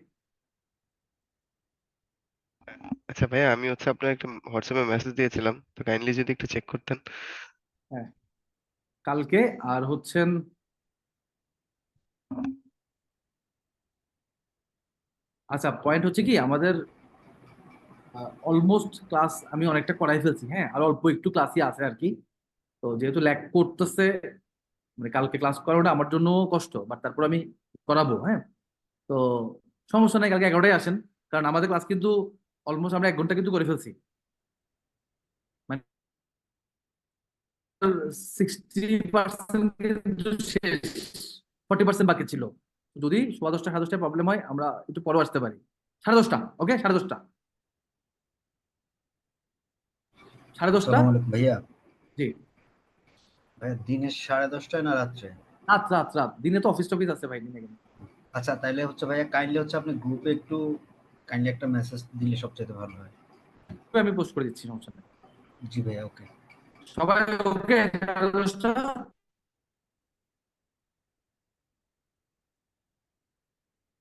আচ্ছা ভাইয়া, আমি হচ্ছে আপনার একটা হোয়াটসঅ্যাপে মেসেজ দিয়েছিলাম, তো কাইন্ডলি যদি একটু চেক করতেন। হ্যাঁ, কালকে। আর হচ্ছেন, আচ্ছা, পয়েন্ট হচ্ছে কি, আমাদের অলমোস্ট ক্লাস আমি অনেকটা করাই ফেলছি, হ্যাঁ, আর অল্প একটু ক্লাসই আছে আর কি। তো যেহেতু ল্যাগ করতেছে, মানে কালকে ক্লাস করানোটা আমার জন্য কষ্ট, বাট তারপর আমি করাবো, হ্যাঁ। তো সমস্যা নাই, কালকে 11টায় আসেন। কারণ আমাদের ক্লাস কিন্তু অলমোস্ট আমরা 1 ঘন্টা কিন্তু করে ফেলছি, মানে 60% কিন্তু শেষ, 40% বাকি ছিল। যদি 10:15 10:30 প্রবলেম হয়, আমরা একটু পরে আসতে পারি। 10:30, ওকে, 10:30, 10:30। আসসালামু আলাইকুম ভাইয়া। জি, ভাইয়া দিনের 10:30টায় না রাত্রে? রাত রাত রাত, দিনে তো অফিস টফিস আছে ভাই, দিনে কেন? আচ্ছা, তাইলে হচ্ছে ভাইয়া কাইন্ডলি হচ্ছে আপনি গ্রুপে একটু কাইন্ডলি একটা মেসেজ দিলে সবচেয়ে ভালো হয়। আমি পোস্ট করে দিচ্ছি, সমস্যা নেই। জি ভাইয়া, ওকে। সবাই ওকে, 10:30।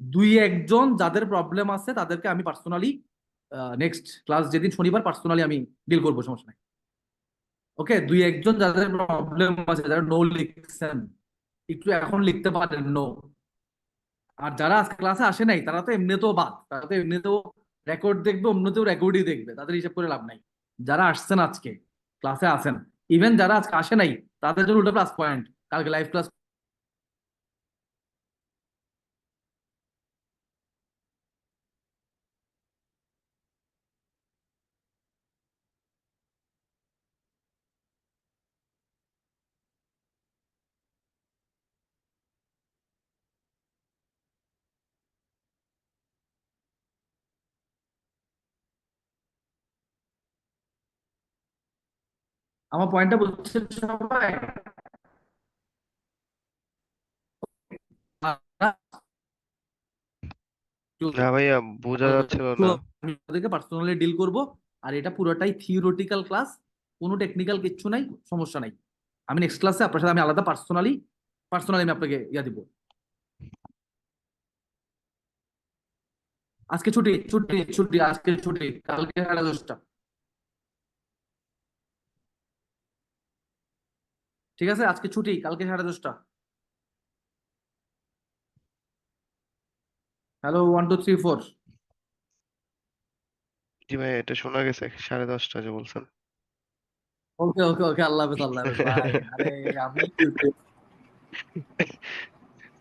দুই একজন যাদের প্রবলেম আছে তাদেরকে আমি পার্সোনালি নেক্সট ক্লাস যেদিন শনিবার পার্সোনালি আমি ডিল করবো, সমস্যা নাই। ওকে, দুই একজন যাদের প্রবলেম আছে, যারা নো লিখছেন, একটু এখন লিখতে পারেন নো। আর যারা আজকে ক্লাসে আসে নাই, তারা তো এমনিতেও বাদ, তারা তো এমনিতেও রেকর্ড দেখবে, অন্যতেও রেকর্ডই দেখবে, তাদের হিসাব করে লাভ নাই। যারা আসছেন আজকে ক্লাসে আসেন, ইভেন যারা আজকে আসে নাই, তাদের জন্য উল্টো প্লাস পয়েন্ট, কালকে লাইভ ক্লাস। আমার পয়েন্টটা বুঝছেন সবাই? না ভাইয়া, বোঝা যাচ্ছিল না। আমি ওদেরকে পার্সোনালি ডিল করব। আর এটা পুরোটাই থিওরিটিক্যাল ক্লাস, কোনো টেকনিক্যাল কিচ্ছু নাই, সমস্যা নাই। আমি নেক্সট ক্লাসে আপনার সাথে আমি আলাদা পার্সোনালি পার্সোনালি আমি আপনাকে ইয়া দিব। আজকে ছুটি, ছুটি, ছুটি, আজকে ছুটি, কালকে 10:30। ঠিক আছে, আজকে ছুটি, কালকে 10:30। হ্যালো, 1 2 3 4। জি ভাইয়া, এটা শোনা গেছে 10:30 যে বলছেন। ওকে ওকে ওকে, আল্লাহ হাফেজ, আল্লাহ হাফেজ ভাই। আরে আমি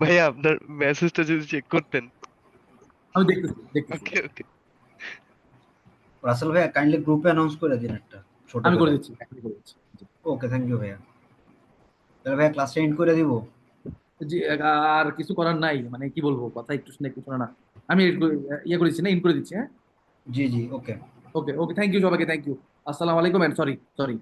ভাইয়া আপনার মেসেজটা যদি চেক করতেন। আমি দেখতেছি দেখতেছি, ওকে ওকে। রাসেল ভাইয়া কাইন্ডলি গ্রুপে অ্যানাউন্স করে দিন একটা ছোট আমি করে করে। দিচ্ছি, আমি করে দিচ্ছি। জি। ওকে, থ্যাংক ইউ ভাইয়া। তাহলে ভাইয়া ক্লাসটা এন্ড করে দিব? জি, আর কিছু করার নাই, মানে কি বলবো, কথা একটু শুনে একটু শোনা না। আমি ইয়ে করেছি না, ইন করে দিচ্ছি। হ্যাঁ, জি জি, ওকে। ওকে ওকে, থ্যাংক ইউ সবাইকে, থ্যাংক ইউ। আসসালামু আলাইকুম এন্ড সরি সরি।